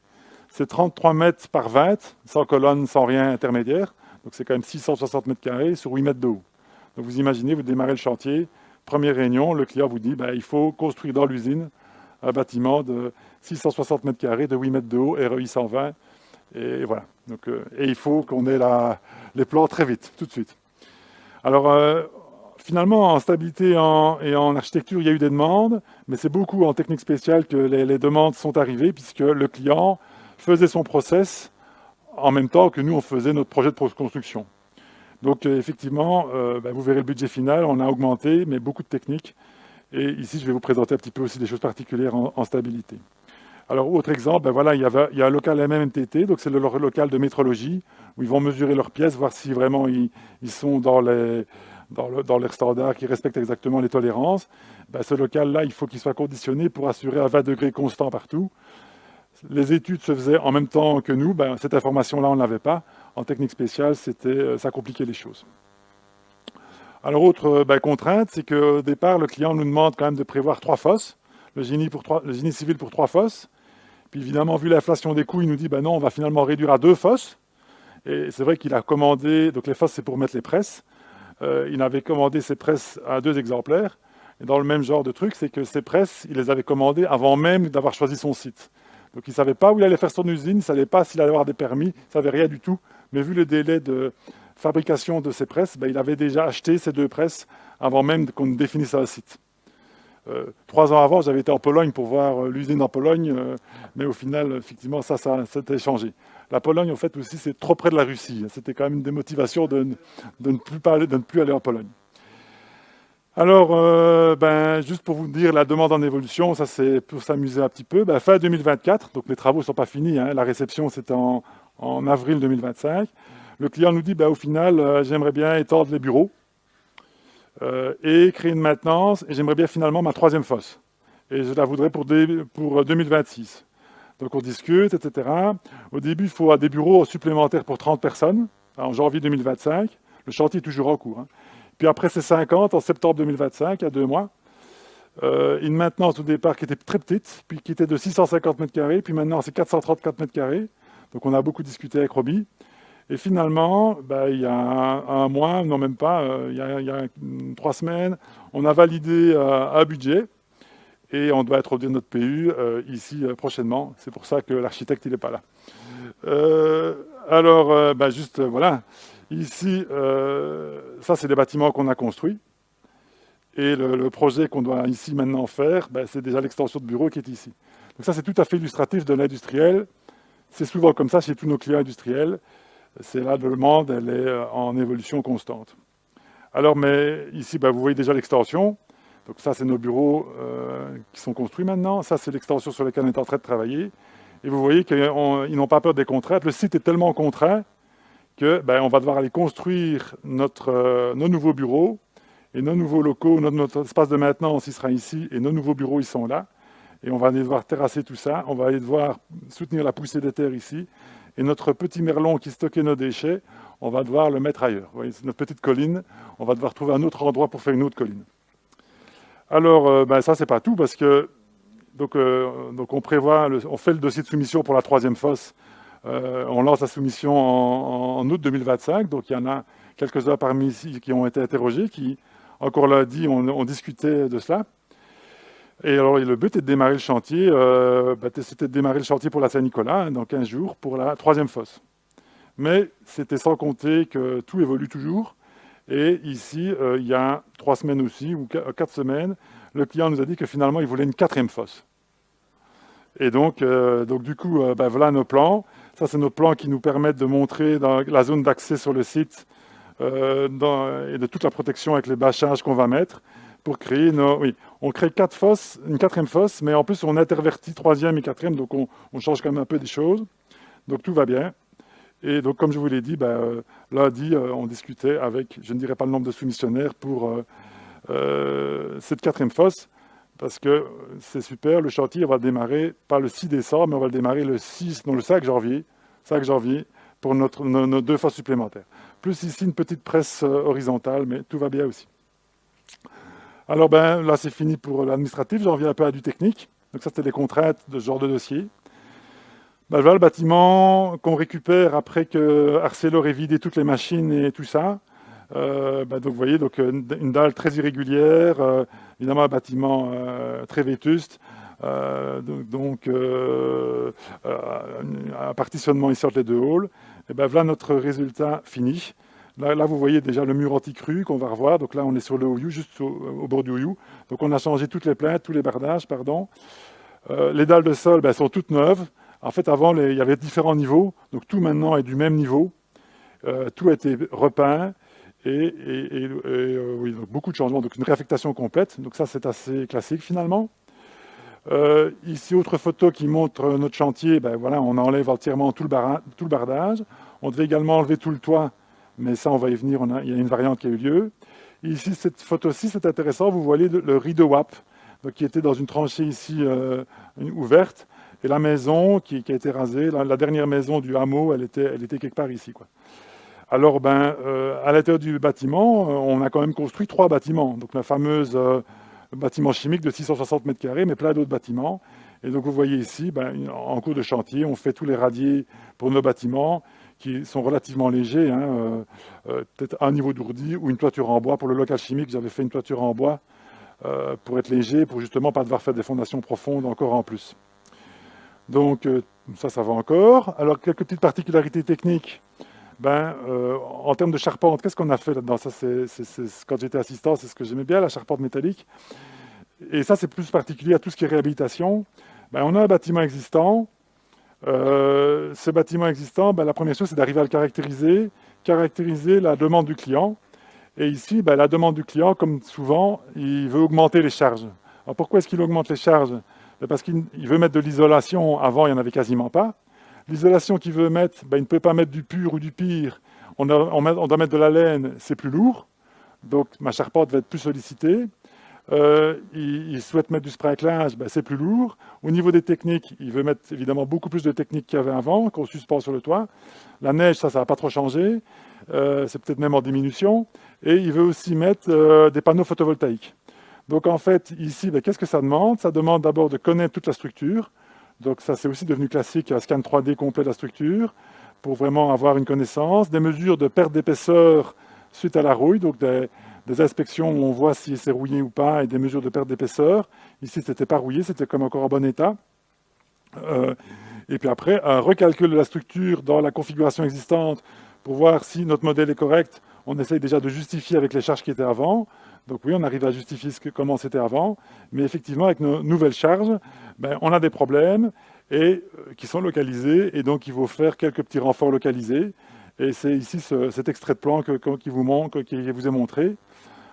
Speaker 1: C'est 33 mètres par 20, sans colonne, sans rien intermédiaire. Donc, c'est quand même 660 m² sur 8 mètres de haut. Donc, vous imaginez, vous démarrez le chantier, première réunion, le client vous dit, il faut construire dans l'usine un bâtiment de 660 m² de 8 mètres de haut, REI 120. Et voilà. Donc, et il faut qu'on ait les plans très vite, tout de suite. Alors, finalement, en stabilité et en architecture, il y a eu des demandes, mais c'est beaucoup en technique spéciale que les demandes sont arrivées, puisque le client faisait son process en même temps que nous, on faisait notre projet de construction. Donc, effectivement, vous verrez le budget final, on a augmenté, mais beaucoup de techniques. Et ici, je vais vous présenter un petit peu aussi des choses particulières en stabilité. Alors, autre exemple, voilà, il y a un local MMTT, donc c'est le local de métrologie, où ils vont mesurer leurs pièces, voir si vraiment ils sont dans leurs standards, qui respectent exactement les tolérances. Ce local-là, il faut qu'il soit conditionné pour assurer un 20 degrés constant partout. Les études se faisaient en même temps que nous. Cette information-là, on ne l'avait pas. En technique spéciale, ça compliquait les choses. Alors, autre contrainte, c'est qu'au départ, le client nous demande quand même de prévoir 3 fosses, le génie civil pour 3 fosses. Puis évidemment, vu l'inflation des coûts, il nous dit non, on va finalement réduire à 2 fosses. Et c'est vrai qu'il a commandé, donc les fosses, c'est pour mettre les presses. Il avait commandé ces presses à 2 exemplaires. Et dans le même genre de truc, c'est que ces presses, il les avait commandées avant même d'avoir choisi son site. Donc il ne savait pas où il allait faire son usine, il ne savait pas s'il allait avoir des permis, il ne savait rien du tout. Mais vu le délai de fabrication de ces presses, il avait déjà acheté ces 2 presses avant même qu'on définisse un site. 3 ans avant, j'avais été en Pologne pour voir l'usine en Pologne, mais au final, effectivement, ça s'était changé. La Pologne, en fait, aussi, c'est trop près de la Russie. C'était quand même une démotivation de ne plus aller en Pologne. Alors, juste pour vous dire, la demande en évolution, ça c'est pour s'amuser un petit peu. Fin 2024, donc les travaux ne sont pas finis, la réception c'est en avril 2025. Le client nous dit, au final, j'aimerais bien étendre les bureaux et créer une maintenance, et j'aimerais bien finalement ma 3e fosse. Et je la voudrais pour 2026. Donc on discute, etc. Au début, il faut des bureaux supplémentaires pour 30 personnes, en janvier 2025. Le chantier est toujours en cours. Puis après, c'est 50 en septembre 2025, il y a 2 mois. Une maintenance au départ qui était très petite, puis qui était de 650 mètres carrés, puis maintenant c'est 434 mètres carrés. Donc on a beaucoup discuté avec Roby. Et finalement, il y a un mois, non même pas, il y a 3 semaines, on a validé un budget et on doit être de notre PU ici prochainement. C'est pour ça que l'architecte il n'est pas là. Juste voilà. Ici, ça c'est des bâtiments qu'on a construits. Et le projet qu'on doit ici maintenant faire, c'est déjà l'extension de bureau qui est ici. Donc ça c'est tout à fait illustratif de l'industriel. C'est souvent comme ça chez tous nos clients industriels. C'est là, la demande, elle est en évolution constante. Alors, mais ici, vous voyez déjà l'extension. Donc ça, c'est nos bureaux qui sont construits maintenant. Ça, c'est l'extension sur laquelle on est en train de travailler. Et vous voyez qu'ils n'ont pas peur des contraintes. Le site est tellement contraint que on va devoir aller construire nos nouveaux bureaux et nos nouveaux locaux. Notre espace de maintenance, il sera ici et nos nouveaux bureaux, ils sont là. Et on va aller devoir terrasser tout ça. On va aller devoir soutenir la poussée des terres ici. Et notre petit merlon qui stockait nos déchets, on va devoir le mettre ailleurs. Vous voyez, c'est notre petite colline. On va devoir trouver un autre endroit pour faire une autre colline. Alors, ça, c'est pas tout, parce que donc on prévoit, on fait le dossier de soumission pour la 3e fosse. On lance la soumission en août 2025. Donc, il y en a quelques-uns parmi ici qui ont été interrogés, qui, encore lundi, on discutait de cela. Et alors, le but est de démarrer le chantier. C'était de démarrer le chantier pour la Saint-Nicolas, dans 15 jours, pour la 3e fosse. Mais c'était sans compter que tout évolue toujours. Et ici, il y a 3 semaines aussi, ou 4 semaines, le client nous a dit que finalement, il voulait une 4e fosse. Et donc du coup, voilà nos plans. Ça, c'est nos plans qui nous permettent de montrer dans la zone d'accès sur le site et de toute la protection avec les bâchages qu'on va mettre pour créer on crée 4 fosses, une 4e fosse, mais en plus, on intervertit 3e et 4e, donc on change quand même un peu des choses. Donc tout va bien. Et donc, comme je vous l'ai dit, lundi, on discutait avec, je ne dirais pas le nombre de soumissionnaires pour cette 4e fosse, parce que c'est super, le chantier va démarrer, pas le 6 décembre, mais on va le démarrer le 5 janvier, pour nos 2 fosses supplémentaires. Plus ici, une petite presse horizontale, mais tout va bien aussi. Alors, là, c'est fini pour l'administratif, j'en reviens un peu à du technique. Donc ça, c'était les contraintes de ce genre de dossier. Voilà le bâtiment qu'on récupère après que Arcelor ait vidé toutes les machines et tout ça. Donc vous voyez, une dalle très irrégulière, évidemment un bâtiment très vétuste, un partitionnement ici entre les 2 halls. Et voilà notre résultat fini. Là, vous voyez déjà le mur anti-crue qu'on va revoir. Donc là, on est sur le OU, juste au bord du OU. Donc on a changé toutes les plaintes, tous les bardages, pardon. Les dalles de sol sont toutes neuves. En fait, avant, il y avait différents niveaux. Donc tout maintenant est du même niveau. Tout a été repeint. Oui, donc beaucoup de changements. Donc une réaffectation complète. Donc ça, c'est assez classique finalement. Ici, autre photo qui montre notre chantier. Voilà, on enlève entièrement tout le bardage. On devait également enlever tout le toit. Mais ça, on va y venir. Il y a une variante qui a eu lieu. Ici, cette photo-ci, c'est intéressant. Vous voyez le riz de WAP, donc, qui était dans une tranchée ici ouverte. Et la maison qui a été rasée, la dernière maison du hameau, elle était quelque part ici, quoi. Alors, à l'intérieur du bâtiment, on a quand même construit 3 bâtiments. Donc, la fameuse bâtiment chimique de 660 mètres carrés, mais plein d'autres bâtiments. Et donc, vous voyez ici, en cours de chantier, on fait tous les radiers pour nos bâtiments, qui sont relativement légers, hein, peut-être un niveau d'ourdi ou une toiture en bois. Pour le local chimique, j'avais fait une toiture en bois pour être léger, pour justement pas devoir faire des fondations profondes encore en plus. Donc ça va encore. Alors quelques petites particularités techniques. En termes de charpente, qu'est-ce qu'on a fait là-dedans? Ça, quand j'étais assistant, c'est ce que j'aimais bien, la charpente métallique. Et ça, c'est plus particulier à tout ce qui est réhabilitation. On a un bâtiment existant. Ce bâtiment existant, la première chose, c'est d'arriver à le caractériser la demande du client. Et ici, la demande du client, comme souvent, il veut augmenter les charges. Alors pourquoi est-ce qu'il augmente les charges? Parce qu'il veut mettre de l'isolation. Avant, il n'y en avait quasiment pas. L'isolation qu'il veut mettre, il ne peut pas mettre du pur ou du pire. On doit mettre de la laine, c'est plus lourd. Donc ma charpente va être plus sollicitée. Il souhaite mettre du sprinklage, c'est plus lourd. Au niveau des techniques, il veut mettre évidemment beaucoup plus de techniques qu'il y avait avant, qu'on suspend sur le toit. La neige, ça va pas trop changer. C'est peut-être même en diminution. Et il veut aussi mettre des panneaux photovoltaïques. Donc en fait, ici, qu'est-ce que ça demande? Ça demande d'abord de connaître toute la structure. Donc ça, c'est aussi devenu classique, un scan 3D complet de la structure, pour vraiment avoir une connaissance. Des mesures de perte d'épaisseur suite à la rouille, donc des inspections où on voit si c'est rouillé ou pas, et des mesures de perte d'épaisseur. Ici, c'était pas rouillé, c'était comme encore en bon état. Et puis après, un recalcul de la structure dans la configuration existante pour voir si notre modèle est correct. On essaye déjà de justifier avec les charges qui étaient avant. Donc oui, on arrive à justifier comment c'était avant. Mais effectivement, avec nos nouvelles charges, on a des problèmes qui sont localisés. Et donc, il faut faire quelques petits renforts localisés. Et c'est ici cet extrait de plan qui vous est montré,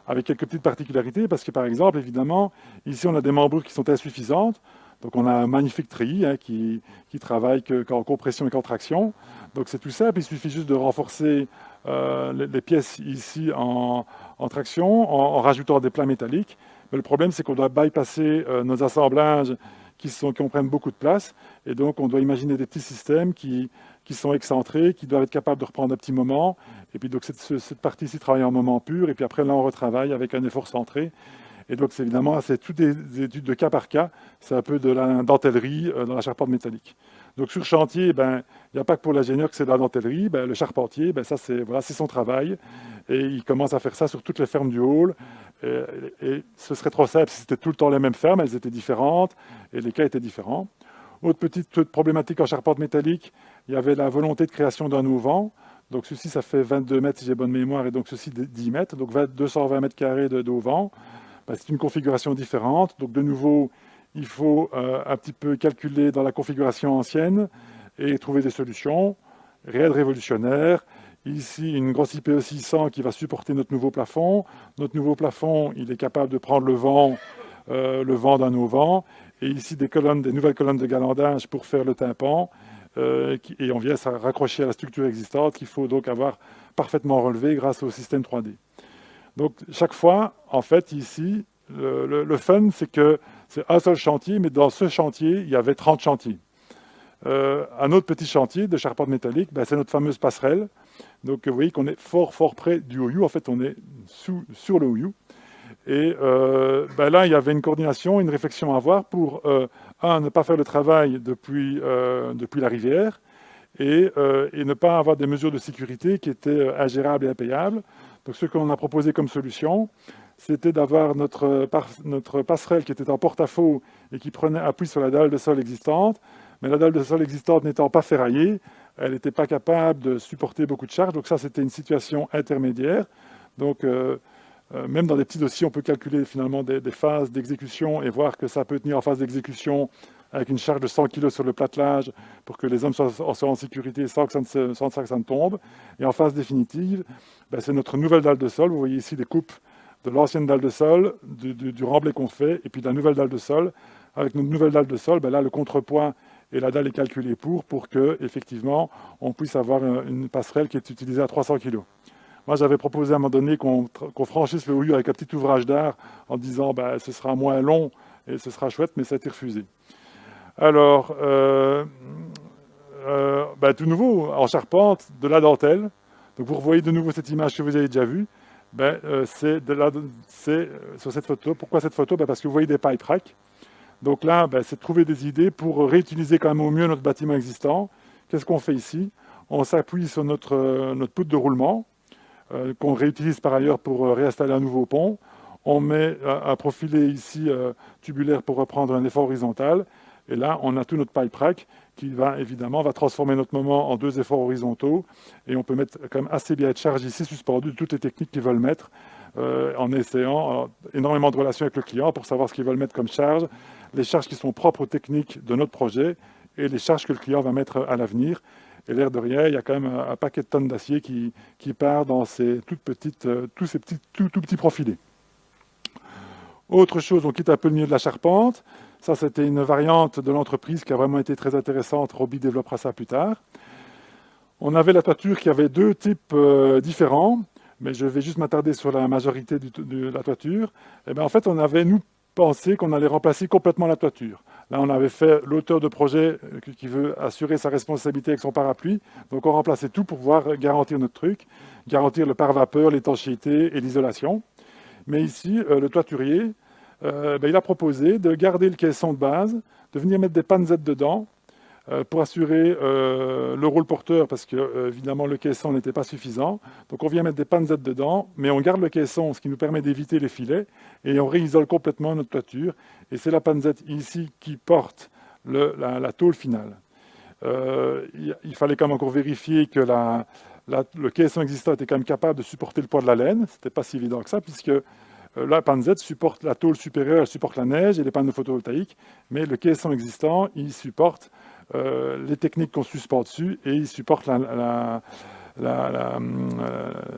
Speaker 1: avec quelques petites particularités. Parce que par exemple, évidemment, ici, on a des membrures qui sont insuffisantes. Donc on a un magnifique treillis qui travaille qu'en compression et qu'en traction. Donc c'est tout simple, il suffit juste de renforcer les pièces ici en traction en rajoutant des plats métalliques. Mais le problème, c'est qu'on doit bypasser nos assemblages qui prennent beaucoup de place. Et donc on doit imaginer des petits systèmes qui sont excentrés, qui doivent être capables de reprendre un petit moment. Et puis donc cette partie-ci travaille en moment pur. Et puis après là, on retravaille avec un effort centré. Et donc, c'est toutes des études de cas par cas. C'est un peu de la dentellerie dans la charpente métallique. Donc, sur chantier, il n'y a pas que pour l'ingénieur que c'est de la dentellerie. Le charpentier, ça, c'est son travail. Et il commence à faire ça sur toutes les fermes du hall. Et ce serait trop simple si c'était tout le temps les mêmes fermes. Elles étaient différentes et les cas étaient différents. Autre petite problématique en charpente métallique, il y avait la volonté de création d'un auvent. Donc, ceci, ça fait 22 mètres si j'ai bonne mémoire, et donc ceci 10 mètres. Donc, 220 mètres carrés d'auvent. C'est une configuration différente. Donc de nouveau, il faut un petit peu calculer dans la configuration ancienne et trouver des solutions. Rien de révolutionnaire. Ici, une grosse IPE 600 qui va supporter notre nouveau plafond. Notre nouveau plafond, il est capable de prendre le vent d'un auvent. Et ici, des nouvelles colonnes de galandage pour faire le tympan. Et on vient se raccrocher à la structure existante qu'il faut donc avoir parfaitement relevé grâce au système 3D. Donc, chaque fois, en fait, ici, le fun, c'est que c'est un seul chantier, mais dans ce chantier, il y avait 30 chantiers. Un autre petit chantier de charpente métallique, c'est notre fameuse passerelle. Donc, vous voyez qu'on est fort, fort près du OU. En fait, on est sur le OU. Et là, il y avait une coordination, une réflexion à avoir pour, ne pas faire le travail depuis la rivière et ne pas avoir des mesures de sécurité qui étaient ingérables et impayables. Donc, ce qu'on a proposé comme solution, c'était d'avoir notre passerelle qui était en porte-à-faux et qui prenait appui sur la dalle de sol existante. Mais la dalle de sol existante n'étant pas ferraillée, elle n'était pas capable de supporter beaucoup de charges. Donc ça, c'était une situation intermédiaire. Donc même dans des petits dossiers, on peut calculer finalement des phases d'exécution et voir que ça peut tenir en phase d'exécution avec une charge de 100 kg sur le platelage pour que les hommes soient en sécurité sans que ça ne tombe. Et en phase définitive, ben, c'est notre nouvelle dalle de sol. Vous voyez ici des coupes de l'ancienne dalle de sol, du remblai qu'on fait, et puis de la nouvelle dalle de sol. Avec notre nouvelle dalle de sol, ben là, le contrepoids et la dalle est calculée pour que, effectivement, on puisse avoir une passerelle qui est utilisée à 300 kg. Moi, j'avais proposé à un moment donné qu'on franchisse le Houillou avec un petit ouvrage d'art en disant ben, ce sera moins long et ce sera chouette, mais ça a été refusé. Alors, ben, tout nouveau, en charpente, de la dentelle. Donc vous revoyez de nouveau cette image que vous avez déjà vue. Ben, c'est sur cette photo. Pourquoi cette photo? Ben, parce que vous voyez des pipe racks. Donc là, ben, c'est de trouver des idées pour réutiliser quand même au mieux notre bâtiment existant. Qu'est-ce qu'on fait ici? On s'appuie sur notre poutre de roulement, qu'on réutilise par ailleurs pour réinstaller un nouveau pont. On met un profilé ici tubulaire pour reprendre un effort horizontal. Et là, on a tout notre pipe rack qui va évidemment transformer notre moment en 2 efforts horizontaux. Et on peut mettre quand même assez bien de charge ici suspendu de toutes les techniques qu'ils veulent mettre en essayant énormément de relations avec le client pour savoir ce qu'ils veulent mettre comme charge, les charges qui sont propres aux techniques de notre projet et les charges que le client va mettre à l'avenir. Et l'air de rien, il y a quand même un paquet de tonnes d'acier qui part dans ces toutes petites, tous ces tout petits profilés. Autre chose, on quitte un peu le milieu de la charpente. Ça, c'était une variante de l'entreprise qui a vraiment été très intéressante. Roby développera ça plus tard. On avait la toiture qui avait 2 types différents, mais je vais juste m'attarder sur la majorité de la toiture. Et bien, en fait, on avait, nous, pensé qu'on allait remplacer complètement la toiture. Là, on avait fait l'auteur de projet qui veut assurer sa responsabilité avec son parapluie. Donc, on remplaçait tout pour pouvoir garantir notre truc, garantir le pare-vapeur, l'étanchéité et l'isolation. Mais ici, le toiturier, ben, il a proposé de garder le caisson de base, de venir mettre des panzettes dedans pour assurer le rôle porteur parce que évidemment le caisson n'était pas suffisant. Donc on vient mettre des panzettes dedans, mais on garde le caisson, ce qui nous permet d'éviter les filets et on réisole complètement notre toiture. Et c'est la panzette ici qui porte la tôle finale. Il fallait quand même encore vérifier que le caisson existant était quand même capable de supporter le poids de la laine. C'était pas si évident que ça puisque la panzette supporte la tôle supérieure, elle supporte la neige et les panneaux photovoltaïques, mais le caisson existant, il supporte les techniques qu'on suspend dessus et il supporte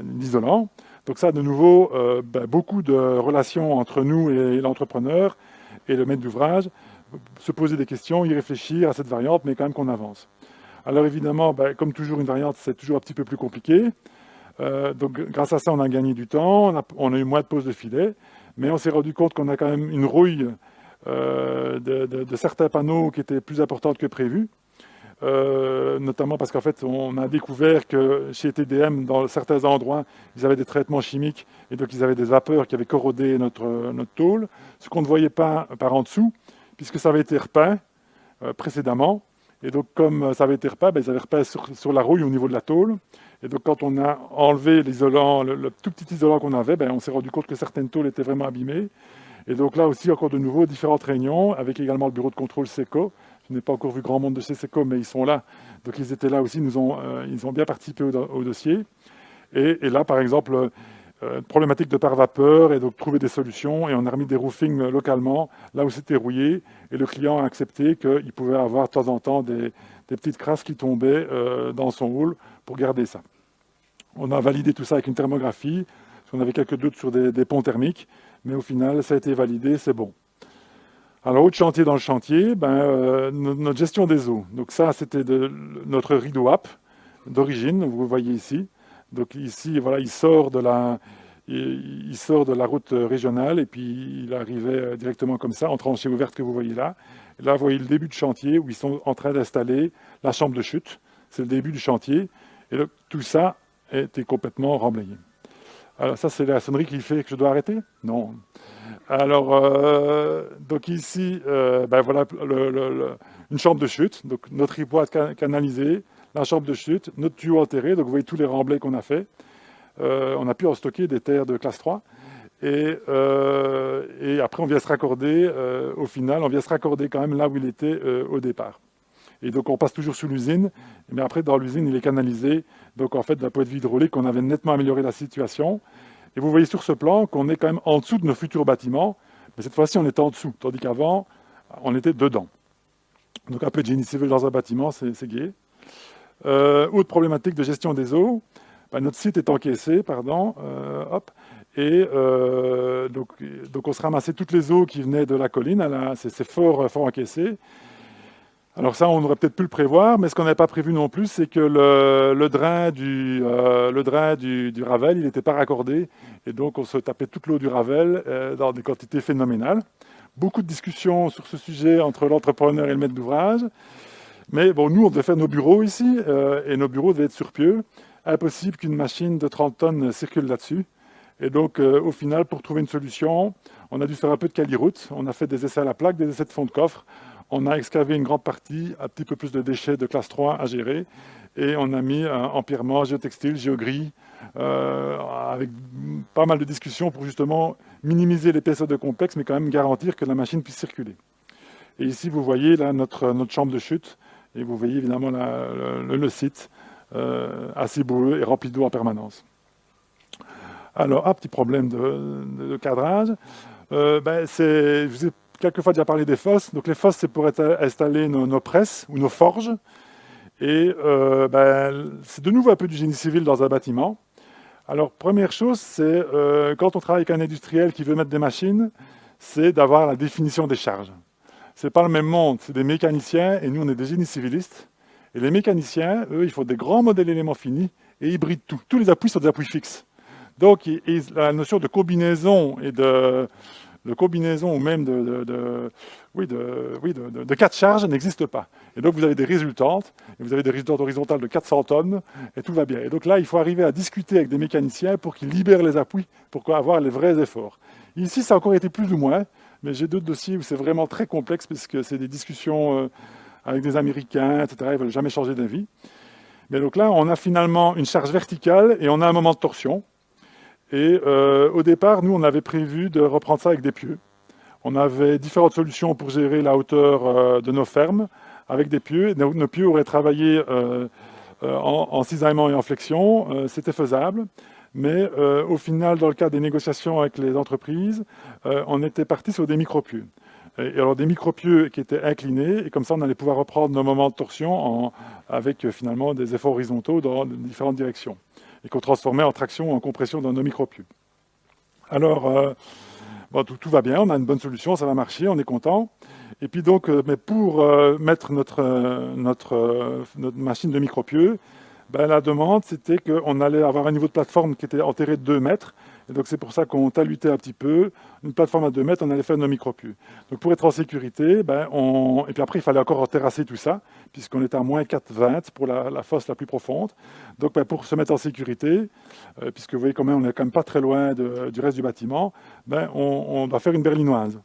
Speaker 1: l'isolant. Donc ça, de nouveau, ben, beaucoup de relations entre nous et l'entrepreneur et le maître d'ouvrage, se poser des questions, y réfléchir à cette variante, mais quand même qu'on avance. Alors évidemment, ben, comme toujours, une variante, c'est toujours un petit peu plus compliqué. Donc grâce à ça, on a gagné du temps, on a eu moins de pauses de filet, mais on s'est rendu compte qu'on a quand même une rouille de certains panneaux qui étaient plus importantes que prévu, notamment parce qu'en fait, on a découvert que chez TDM, dans certains endroits, ils avaient des traitements chimiques et donc ils avaient des vapeurs qui avaient corrodé notre tôle, ce qu'on ne voyait pas par en dessous, puisque ça avait été repeint précédemment. Et donc, comme ça avait été repeint, ben, ils avaient repeint sur la rouille au niveau de la tôle. Et donc, quand on a enlevé l'isolant, le tout petit isolant qu'on avait, ben, on s'est rendu compte que certaines tôles étaient vraiment abîmées. Et donc là aussi, encore de nouveau, différentes réunions, avec également le bureau de contrôle SECO. Je n'ai pas encore vu grand monde de chez SECO, mais ils sont là. Donc ils étaient là aussi, ils ont bien participé au dossier. Et là, par exemple, problématique de pare-vapeur, et donc trouver des solutions. Et on a remis des roofings localement, là où c'était rouillé. Et le client a accepté qu'il pouvait avoir de temps en temps des petites crasses qui tombaient dans son hall pour garder ça. On a validé tout ça avec une thermographie. On avait quelques doutes sur des ponts thermiques, mais au final, ça a été validé, c'est bon. Alors, autre chantier dans le chantier, ben, notre gestion des eaux. Donc ça, c'était notre rideau app d'origine, vous le voyez ici. Donc ici, voilà, il sort de la route régionale et puis il arrivait directement comme ça, en tranchée ouverte que vous voyez là. Et là, vous voyez le début du chantier où ils sont en train d'installer la chambre de chute. C'est le début du chantier. Et donc, tout ça était complètement remblayé. Alors ça, c'est la sonnerie qui fait que je dois arrêter? Non. Alors, donc ici, ben voilà une chambre de chute. Donc notre ripois canalisé, la chambre de chute, notre tuyau enterré. Donc vous voyez tous les remblais qu'on a fait. On a pu en stocker des terres de classe 3. Et après, on vient se raccorder, au final, on vient se raccorder quand même là où il était au départ. Et donc on passe toujours sous l'usine, mais après dans l'usine il est canalisé. Donc en fait d'un point de vue hydraulique on avait nettement amélioré la situation. Et vous voyez sur ce plan qu'on est quand même en dessous de nos futurs bâtiments, mais cette fois-ci on est en dessous, tandis qu'avant on était dedans. Donc un peu de génie civil dans un bâtiment, c'est gai. Autre problématique de gestion des eaux, ben, notre site est encaissé, pardon, hop, et donc on se ramassait toutes les eaux qui venaient de la colline, c'est fort encaissé. Alors ça, on aurait peut-être pu le prévoir, mais ce qu'on n'avait pas prévu non plus, c'est que le drain du Ravel, il n'était pas raccordé, et donc on se tapait toute l'eau du Ravel dans des quantités phénoménales. Beaucoup de discussions sur ce sujet entre l'entrepreneur et le maître d'ouvrage, mais bon, nous, on devait faire nos bureaux ici, et nos bureaux devaient être sur pieux. Impossible qu'une machine de 30 tonnes circule là-dessus. Et donc, au final, pour trouver une solution, on a dû faire un peu de caliroute. On a fait des essais à la plaque, des essais de fond de coffre. On a excavé une grande partie, un petit peu plus de déchets de classe 3 à gérer. Et on a mis un empirement géotextile, géogris, avec pas mal de discussions pour justement minimiser l'épaisseur de complexe, mais quand même garantir que la machine puisse circuler. Et ici, vous voyez là, notre chambre de chute. Et vous voyez évidemment le site assez beau et rempli d'eau en permanence. Alors, un petit problème de cadrage. Je vous ai quelquefois déjà parlé des fosses. Donc les fosses, c'est pour installer nos presses ou nos forges. Et c'est de nouveau un peu du génie civil dans un bâtiment. Alors, première chose, c'est quand on travaille avec un industriel qui veut mettre des machines, c'est d'avoir la définition des charges. C'est pas le même monde, c'est des mécaniciens et nous on est des génies civilistes. Et les mécaniciens, eux, il faut des grands modèles éléments finis et ils brident tout. Tous les appuis sont des appuis fixes. Donc la notion de combinaison et de combinaison ou même de cas de charge n'existe pas. Et donc vous avez des résultantes, et vous avez des résultantes horizontales de 400 tonnes, et tout va bien. Et donc là, il faut arriver à discuter avec des mécaniciens pour qu'ils libèrent les appuis, pour avoir les vrais efforts. Ici, ça a encore été plus ou moins, mais j'ai d'autres dossiers où c'est vraiment très complexe, parce que c'est des discussions avec des Américains, etc. Ils ne veulent jamais changer d'avis. Mais donc là, on a finalement une charge verticale, et on a un moment de torsion. Et au départ, nous, on avait prévu de reprendre ça avec des pieux. On avait différentes solutions pour gérer la hauteur de nos fermes avec des pieux. Nos pieux auraient travaillé en cisaillement et en flexion. C'était faisable. Mais au final, dans le cadre des négociations avec les entreprises, on était parti sur des micro-pieux. Et alors des micro-pieux qui étaient inclinés, et comme ça, on allait pouvoir reprendre nos moments de torsion avec finalement des efforts horizontaux dans différentes directions, et qu'on transformait en traction ou en compression dans nos micro-pieux. Alors, tout va bien, on a une bonne solution, ça va marcher, on est content. Et puis donc, mais pour mettre notre machine de micro-pieux, la demande, c'était qu'on allait avoir un niveau de plateforme qui était enterré de 2 mètres. Et donc, c'est pour ça qu'on talutait un petit peu. Une plateforme à 2 mètres, on allait faire nos micro-pieux. Donc, pour être en sécurité, et puis après, il fallait encore terrasser tout ça, puisqu'on était à moins 4,20 pour la fosse la plus profonde. Donc, pour se mettre en sécurité, puisque vous voyez quand même, on n'est quand même pas très loin du reste du bâtiment, on doit faire une berlinoise.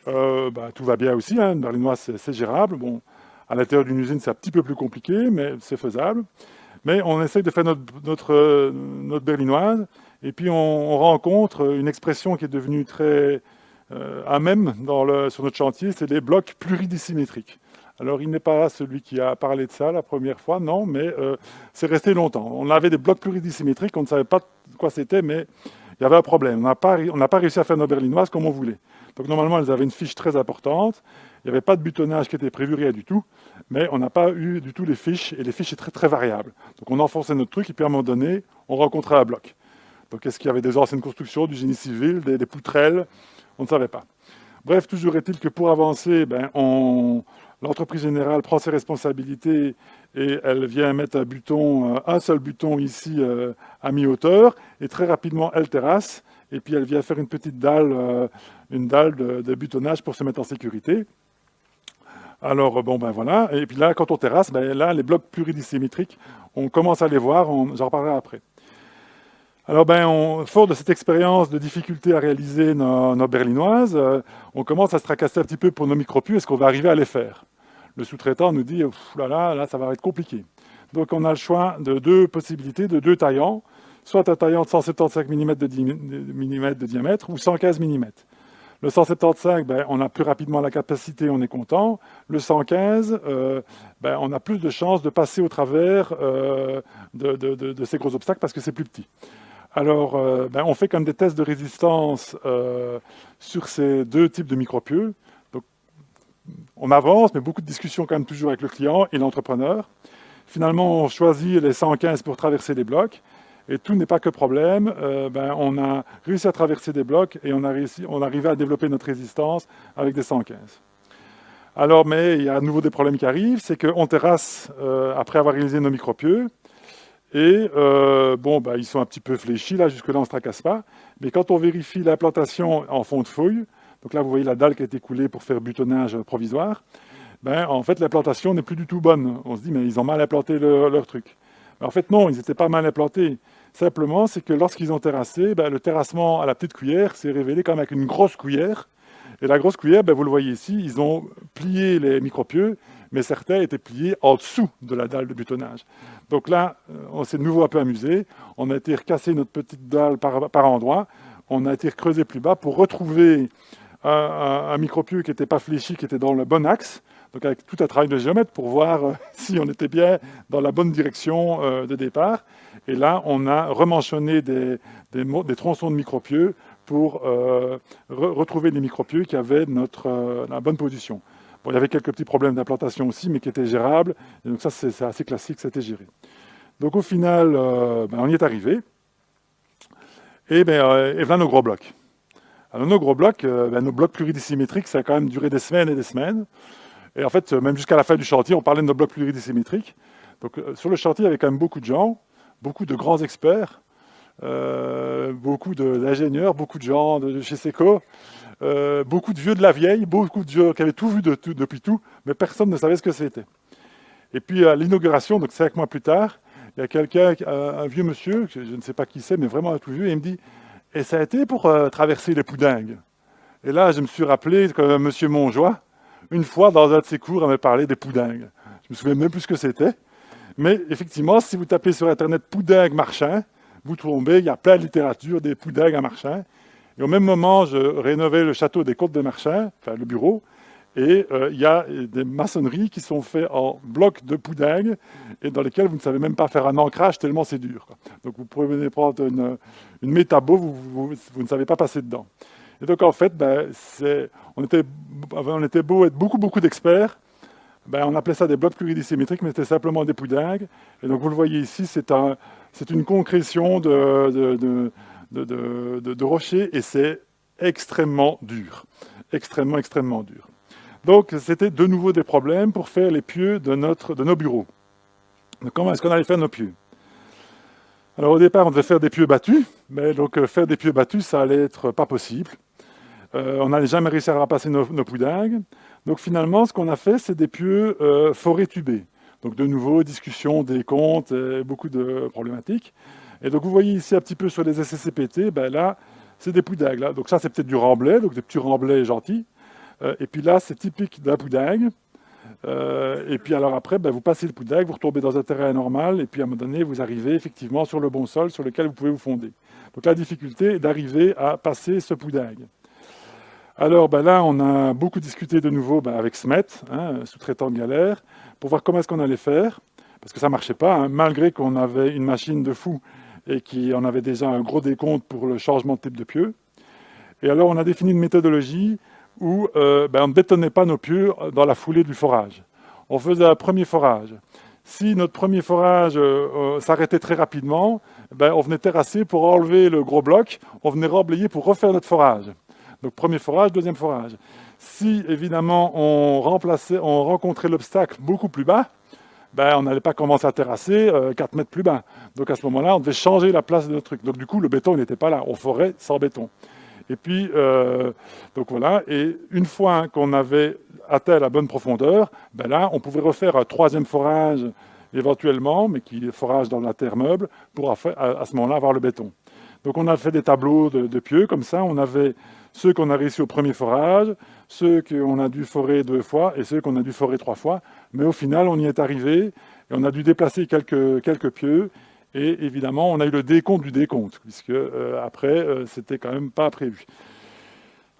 Speaker 1: Tout va bien aussi, hein, une berlinoise, c'est gérable. Bon, à l'intérieur d'une usine, c'est un petit peu plus compliqué, mais c'est faisable. Mais on essaye de faire notre berlinoise, et puis on rencontre une expression qui est devenue très à même sur notre chantier, c'est les blocs pluridissymétriques. Alors il n'est pas celui qui a parlé de ça la première fois, non, mais c'est resté longtemps. On avait des blocs pluridissymétriques, on ne savait pas quoi c'était, mais il y avait un problème. On n'a pas réussi à faire nos berlinoises comme on voulait. Donc normalement, elles avaient une fiche très importante. Il n'y avait pas de butonnage qui était prévu, rien du tout. Mais on n'a pas eu du tout les fiches, et les fiches étaient très, très variables. Donc on enfonçait notre truc, et puis à un moment donné, on rencontrait un bloc. Donc est-ce qu'il y avait des anciennes constructions, du génie civil, des poutrelles? On ne savait pas. Bref, toujours est-il que pour avancer, l'entreprise générale prend ses responsabilités, et elle vient mettre un seul buton ici à mi-hauteur, et très rapidement, elle terrasse, et puis elle vient faire une petite dalle, une dalle de butonnage pour se mettre en sécurité. Alors, voilà. Et puis là, quand on terrasse, là, les blocs pluridissymétriques, on commence à les voir, j'en reparlerai après. Alors, fort de cette expérience de difficulté à réaliser nos berlinoises, on commence à se tracasser un petit peu pour nos micro-pieux, est-ce qu'on va arriver à les faire? Le sous-traitant nous dit, là, ça va être compliqué. Donc, on a le choix de 2 possibilités, de 2 taillants, soit un taillant de 175 mm de diamètre ou 115 mm. Le 175, ben, on a plus rapidement la capacité, on est content. Le 115, ben, on a plus de chances de passer au travers de ces gros obstacles parce que c'est plus petit. Alors, ben, on fait comme des tests de résistance sur ces deux types de micropieux. Donc, on avance, mais beaucoup de discussions quand même toujours avec le client et l'entrepreneur. Finalement, on choisit les 115 pour traverser les blocs. Et tout n'est pas que problème. Ben, on a réussi à traverser des blocs et on arrivé à développer notre résistance avec des 115. Alors, mais il y a à nouveau des problèmes qui arrivent, c'est qu'on terrasse après avoir réalisé nos micropieux. Et bon, ben, ils sont un petit peu fléchis, là, jusque-là, on ne se tracasse pas. Mais quand on vérifie l'implantation en fond de fouille, donc là, vous voyez la dalle qui a été coulée pour faire butonnage provisoire, ben, en fait, l'implantation n'est plus du tout bonne. On se dit, mais ils ont mal implanté leur truc. En fait, non, ils n'étaient pas mal implantés. Simplement, c'est que lorsqu'ils ont terrassé, ben, le terrassement à la petite cuillère s'est révélé comme avec une grosse cuillère. Et la grosse cuillère, ben, vous le voyez ici, ils ont plié les micropieux, mais certains étaient pliés en dessous de la dalle de butonnage. Donc là, on s'est de nouveau un peu amusé. On a été recasser notre petite dalle par endroits. On a été creusé plus bas pour retrouver un micropieux qui n'était pas fléchi, qui était dans le bon axe. Donc avec tout un travail de géomètre pour voir si on était bien dans la bonne direction de départ. Et là, on a remanchonné des tronçons de micropieux pour retrouver les micropieux qui avaient la bonne position. Bon, il y avait quelques petits problèmes d'implantation aussi, mais qui étaient gérables. Et donc ça, c'est assez classique, c'était géré. Donc au final, ben, on y est arrivé. Et voilà nos gros blocs. Alors nos gros blocs, ben, nos blocs pluridécimétriques, ça a quand même duré des semaines et des semaines. Et en fait, même jusqu'à la fin du chantier, on parlait de nos blocs pluridécimétriques. Donc sur le chantier, il y avait quand même beaucoup de gens, beaucoup de grands experts, beaucoup d'ingénieurs, beaucoup de gens de chez Seco, beaucoup de vieux de la vieille, beaucoup de vieux qui avaient tout vu depuis tout, mais personne ne savait ce que c'était. Et puis à l'inauguration, donc 5 mois plus tard, il y a quelqu'un, un vieux monsieur, je ne sais pas qui c'est, mais vraiment un tout vieux, et il me dit « Et ça a été pour traverser les Poudingues ?» Et là, je me suis rappelé que monsieur Montjoie, une fois, dans un de ses cours, avait parlé des Poudingues. Je me souviens même plus ce que c'était. Mais effectivement, si vous tapez sur Internet Poudingues Marchand, vous tombez, il y a plein de littérature des Poudingues à Marchand. Et au même moment, je rénovais le château des Côtes de Marchand, enfin le bureau, et il y a des maçonneries qui sont faites en blocs de Poudingues et dans lesquelles vous ne savez même pas faire un ancrage tellement c'est dur. Donc vous pouvez venir prendre une métabo, vous ne savez pas passer dedans. Et donc en fait, ben, on était beau être beaucoup d'experts. Ben, on appelait ça des blocs pluridécimétriques, mais c'était simplement des Poudingues. Et donc vous le voyez ici, c'est une concrétion de rochers et c'est extrêmement dur. Extrêmement dur. Donc c'était de nouveau des problèmes pour faire les pieux de nos bureaux. Donc comment est-ce qu'on allait faire nos pieux? Alors au départ, on devait faire des pieux battus, mais donc faire des pieux battus, ça allait être pas possible. On n'allait jamais réussir à repasser nos Poudingues. Donc finalement, ce qu'on a fait, c'est des pieux forêt tubés. Donc de nouveau, discussion des comptes, beaucoup de problématiques. Et donc vous voyez ici un petit peu sur les SCCPT, ben là, c'est des Poudingues. Là. Donc ça, c'est peut-être du remblai, donc des petits remblais gentils. Et puis là, c'est typique d'un Poudingue. Et puis alors après, ben, vous passez le Poudingue, vous retombez dans un terrain normal, et puis à un moment donné, vous arrivez effectivement sur le bon sol sur lequel vous pouvez vous fonder. Donc la difficulté est d'arriver à passer ce Poudingue. Alors ben là, on a beaucoup discuté de nouveau avec Smet, sous-traitant de galère, pour voir comment est-ce qu'on allait faire, parce que ça ne marchait pas, malgré qu'on avait une machine de fou et qu'on avait déjà un gros décompte pour le changement de type de pieu. Et alors on a défini une méthodologie où on ne bétonnait pas nos pieux dans la foulée du forage. On faisait un premier forage. Si notre premier forage s'arrêtait très rapidement, on venait terrasser pour enlever le gros bloc, on venait remblayer pour refaire notre forage. Donc premier forage, deuxième forage. Si évidemment on rencontrait l'obstacle beaucoup plus bas, on n'allait pas commencer à terrasser 4 mètres plus bas. Donc à ce moment-là, on devait changer la place de notre truc. Donc du coup, le béton n'était pas là. On ferait sans béton. Et puis, donc voilà. Et une fois qu'on avait atteint la bonne profondeur, là, on pouvait refaire un troisième forage éventuellement, mais qui est forage dans la terre meuble, pour à ce moment-là avoir le béton. Donc on a fait des tableaux de pieux comme ça. On avait ceux qu'on a réussi au premier forage, ceux qu'on a dû forer 2 fois et ceux qu'on a dû forer 3 fois. Mais au final, on y est arrivé et on a dû déplacer quelques pieux. Et évidemment, on a eu le décompte du décompte, puisque après, c'était quand même pas prévu.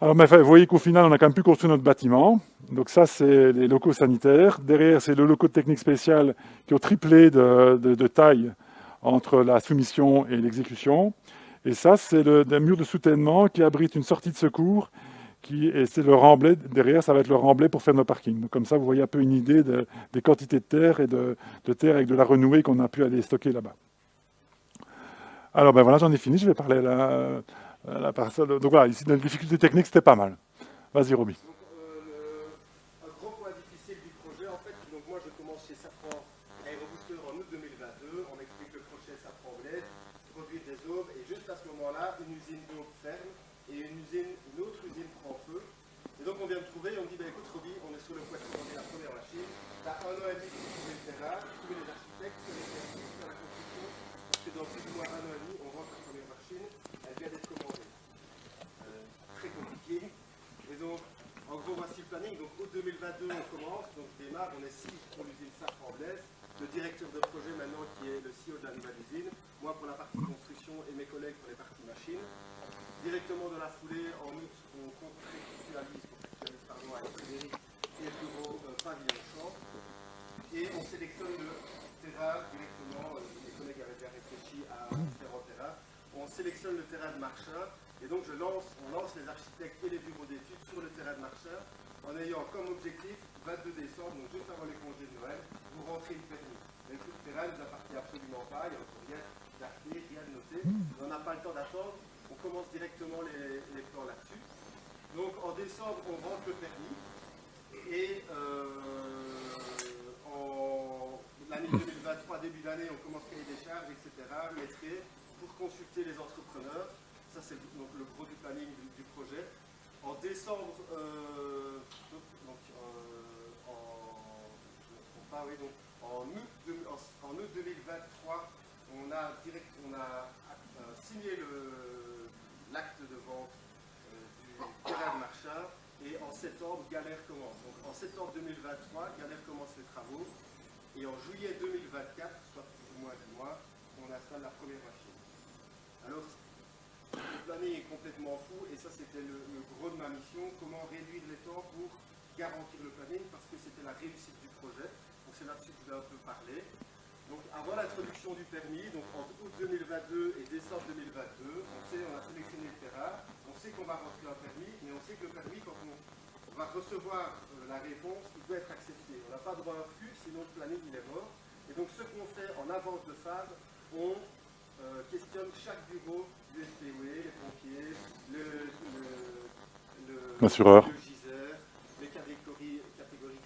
Speaker 1: Alors, mais, enfin, vous voyez qu'au final, on a quand même pu construire notre bâtiment. Donc ça, c'est les locaux sanitaires. Derrière, c'est le locaux de technique spéciale qui ont triplé de taille entre la soumission et l'exécution. Et ça, c'est le mur de soutènement qui abrite une sortie de secours. Et c'est le remblai. Derrière, ça va être le remblai pour faire nos parkings. Donc, comme ça, vous voyez un peu une idée des quantités de terre et de terre avec de la renouée qu'on a pu aller stocker là-bas. Alors, ben voilà, j'en ai fini. Je vais parler à la personne. Donc voilà, ici, la difficulté technique, c'était pas mal. Vas-y, Roby.
Speaker 2: Donc, un gros point difficile du projet, en fait, donc moi je commence chez Safran Aérobooster en août 2022, on m'explique le projet Safran Blaise, produire des aubes, et juste à ce moment-là, une usine d'aubes ferme et une autre usine prend feu. Et donc on vient me trouver et on me dit, bah, écoute Roby, on est sur le point de commander la première machine, t'as 1 an et demi pour trouver le terrain, trouver les architectes, faire les services, faire la construction, parce que dans plus ou moins 1 an et demi, on rentre la première machine, elle vient d'être commandée. Très compliqué. Et donc, en gros, voici le planning. Donc, août 2022, on commence. Donc, je démarre. On est 6 pour l'usine Safran Blaise. Le directeur de projet maintenant, qui est le CEO de la nouvelle usine. Moi, pour la partie construction et mes collègues pour les parties machines. Directement de la foulée, en août, on contractualise avec Frédéric et le bureau pavillon champ. Et on sélectionne le terrain directement. Les collègues avaient déjà réfléchi à différents terrains. On sélectionne le terrain de Marchin. Et donc on lance les architectes et les bureaux d'études sur le terrain de Marchin en ayant comme objectif 22 décembre, donc juste avant les congés de Noël, pour rentrer le permis. Mais tout le terrain ne nous appartient absolument pas, il n'y a rien d'acté, rien de noté. On n'a pas le temps d'attendre, on commence directement les plans là-dessus. Donc en décembre, on rentre le permis et en l'année 2023, début d'année, on commence cahier des charges, etc., lettré, pour consulter les entrepreneurs. Ça, c'est donc le gros du planning du projet. En décembre, en août 2023, on a signé l'acte de vente du terrain de Marchin et en septembre, Galère commence. Donc en septembre 2023, Galère commence les travaux et en juillet 2024, soit plus ou moins 10 mois, on installe la première machine. Alors, le planning est complètement fou et ça c'était le gros de ma mission, comment réduire les temps pour garantir le planning parce que c'était la réussite du projet. Donc c'est là-dessus que je vais un peu parler. Donc avant l'introduction du permis, donc entre août 2022 et décembre 2022, on a sélectionné le terrain, on sait qu'on va rentrer un permis, mais on sait que le permis, quand on va recevoir la réponse, il doit être accepté. On n'a pas droit à un refus, sinon le planning il est mort. Et donc ce qu'on fait en avance de phase, on questionne chaque bureau du SPOE, les pompiers,
Speaker 1: L'assureur.
Speaker 2: le giseur, les catégories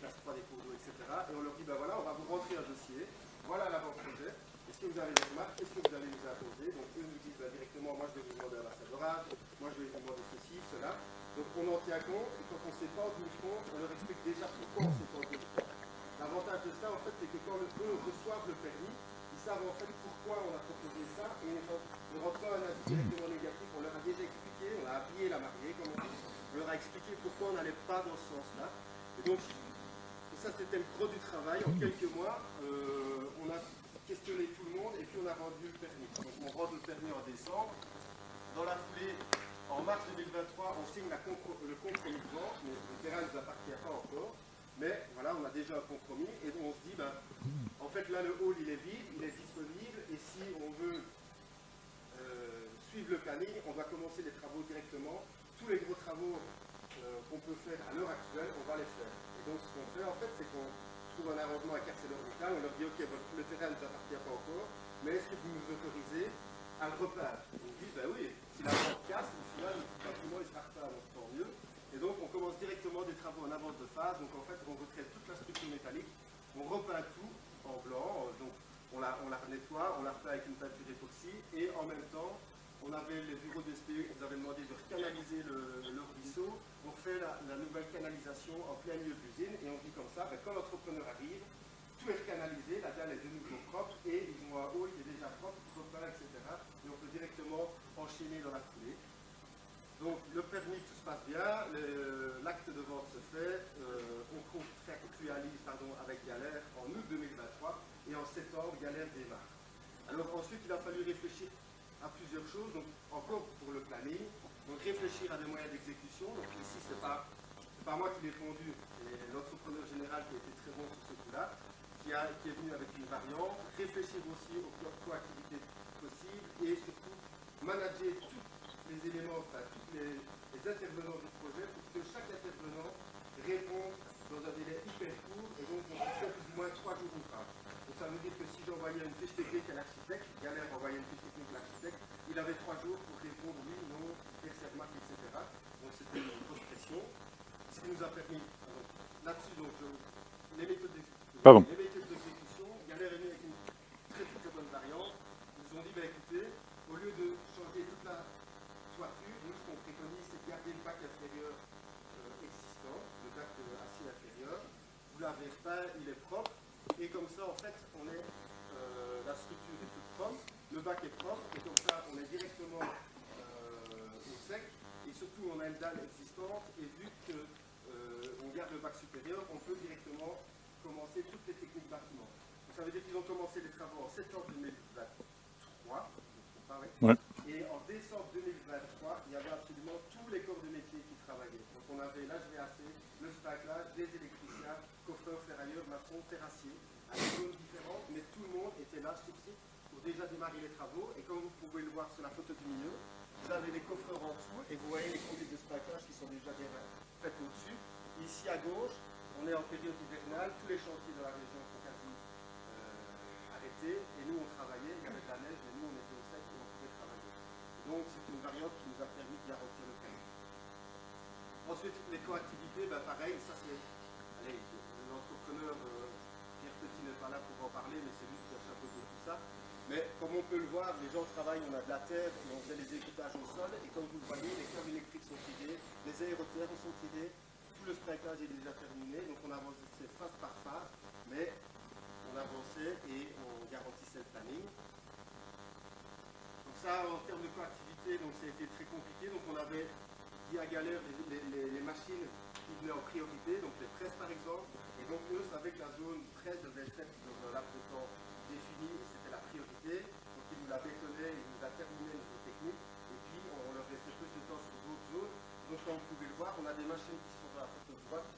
Speaker 2: classe 3 des cours d'eau, etc. Et on leur dit, ben voilà, on va vous rentrer un dossier, voilà l'avant-projet, est-ce que vous avez les remarques, est-ce que vous allez nous imposer? Donc eux nous disent directement, moi je vais vous demander un ambassadorage, moi je vais vous demander ceci, cela. Donc on en tient compte, et quand on ne sait pas d'où ils font, on leur explique déjà pourquoi on ne sait pas d'où ils font. L'avantage de ça, en fait, c'est que quand eux reçoivent le permis, ils savent en fait pourquoi on a proposé ça, et ne rentrent pas un avis directement négatif, on leur a déjà expliqué, on a habillé la mariée, comme on dit, on leur a expliqué pourquoi on n'allait pas dans ce sens-là. Et donc, ça c'était le gros du travail. En quelques mois, on a questionné tout le monde et puis on a rendu le permis. Donc on rend le permis en décembre. Dans la foulée, en mars 2023, on signe le compromis de vente, mais le terrain ne nous appartient pas encore. Mais voilà, on a déjà un compromis et on se dit, ben, en fait là le hall il est vide, il est disponible et si on veut suivre le planning, on va commencer les travaux directement. Tous les gros travaux qu'on peut faire à l'heure actuelle, on va les faire. Et donc ce qu'on fait en fait, c'est qu'on trouve un arrangement avec ArcelorMittal, on leur dit ok, le terrain ne nous appartient pas encore, mais est-ce que vous nous autorisez à le repeindre? Ils nous disent ben oui, si la porte casse, au final le bâtiment il sera repeint, donc tant mieux. Et donc on commence directement des travaux en avance de phase, donc en fait on retraite toute la structure métallique, on repeint tout en blanc, donc on la nettoie, on la repeint avec une peinture époxy et en même temps on avait les bureaux de SPE qui nous avaient demandé de recanaliser le ruisseau. On fait la nouvelle canalisation en plein milieu de l'usine et on dit comme ça, ben, quand l'entrepreneur arrive, tout est recanalisé, la dalle est de nouveau propre et ils ont un haut, il est déjà propre, repeint, etc. Et on peut directement enchaîner dans la foulée. Donc le permis, tout se passe bien, l'acte de vente se fait, on contractualise avec Galère en août 2023 et en septembre, Galère démarre. Alors ensuite, il a fallu réfléchir à plusieurs choses, donc encore pour le planning, Donc réfléchir à des moyens d'exécution. Donc ici, c'est pas moi qui l'ai pondu, c'est l'entrepreneur général qui a été très bon sur ce coup-là, qui est venu avec une variante. Réfléchir aussi aux coactivités possibles et surtout manager tous les éléments, enfin tous les intervenants du projet pour que chaque intervenant réponde dans un délai hyper court et donc on fait plus ou moins 3 jours ouvrables. Donc ça veut dire que si j'envoyais une fiche technique à l'architecte, Galère envoyait une fiche technique à l'architecte, il avait 3 jours pour répondre oui, non, Sermac, etc. Donc c'était une grosse pression. Ce qui nous a permis, là-dessus, donc les méthodes d'exécution, Galère est venu avec une très bonne variante. Ils nous ont dit, écoutez, au lieu de changer toute la toiture, nous ce qu'on préconise, c'est de garder le bac inférieur existant, le bac acier inférieur. Vous l'avez repeint, il est propre. Et comme ça, en fait, la structure est toute propre, le bac est propre, et comme ça, on est directement au sec. Et surtout, on a une dalle existante, et vu qu'on garde le bac supérieur, on peut directement commencer toutes les techniques bâtiment. Donc, ça veut dire qu'ils ont commencé les travaux en septembre 2023,
Speaker 1: ouais.
Speaker 2: Et en décembre 2023, il y avait absolument tous les corps de métier qui travaillaient. Donc on avait l'HVAC, le spaclage, des électriciens, coffreurs, ferrailleurs, maçons, terrassiers, à des zones différentes, mais tout le monde était là sur site pour déjà démarrer les travaux. Et comme vous pouvez le voir sur la photo du milieu, vous avez les coffreurs en dessous et vous voyez les conduites de spaclage qui sont déjà faites au-dessus. Ici à gauche, on est en période hivernale, tous les chantiers de la région sont quasi arrêtés et nous on travaillait, il y avait de la neige et nous on était au sec et on pouvait travailler. Donc c'est une variante qui nous a permis de garantir le permis. Ensuite, les coactivités, pareil, ça c'est l'entrepreneur Pierre Petit n'est pas là pour en parler, mais c'est lui qui a chapeauté tout ça. Mais comme on peut le voir, les gens travaillent, on a de la terre et on faisait les écoutages au sol. Et comme vous le voyez, les câbles électriques sont tirés, les aérothermes sont tirés, tout le spaclage est déjà terminé. Donc on avançait phase par phase, mais on avançait et on garantissait le planning. Donc ça, en termes de coactivité, donc ça a été très compliqué. Donc on avait dit à Galère les machines qui venaient en priorité, donc les presses par exemple. Et donc eux savaient que la zone presse devait être faite dans un laps de temps défini et c'était la priorité. Donc ils nous l'a bétonné, ils nous a terminé notre technique et puis on leur laissait plus de temps sur d'autres zones. Donc comme vous pouvez le voir, on a des machines qui sont à la photo droite,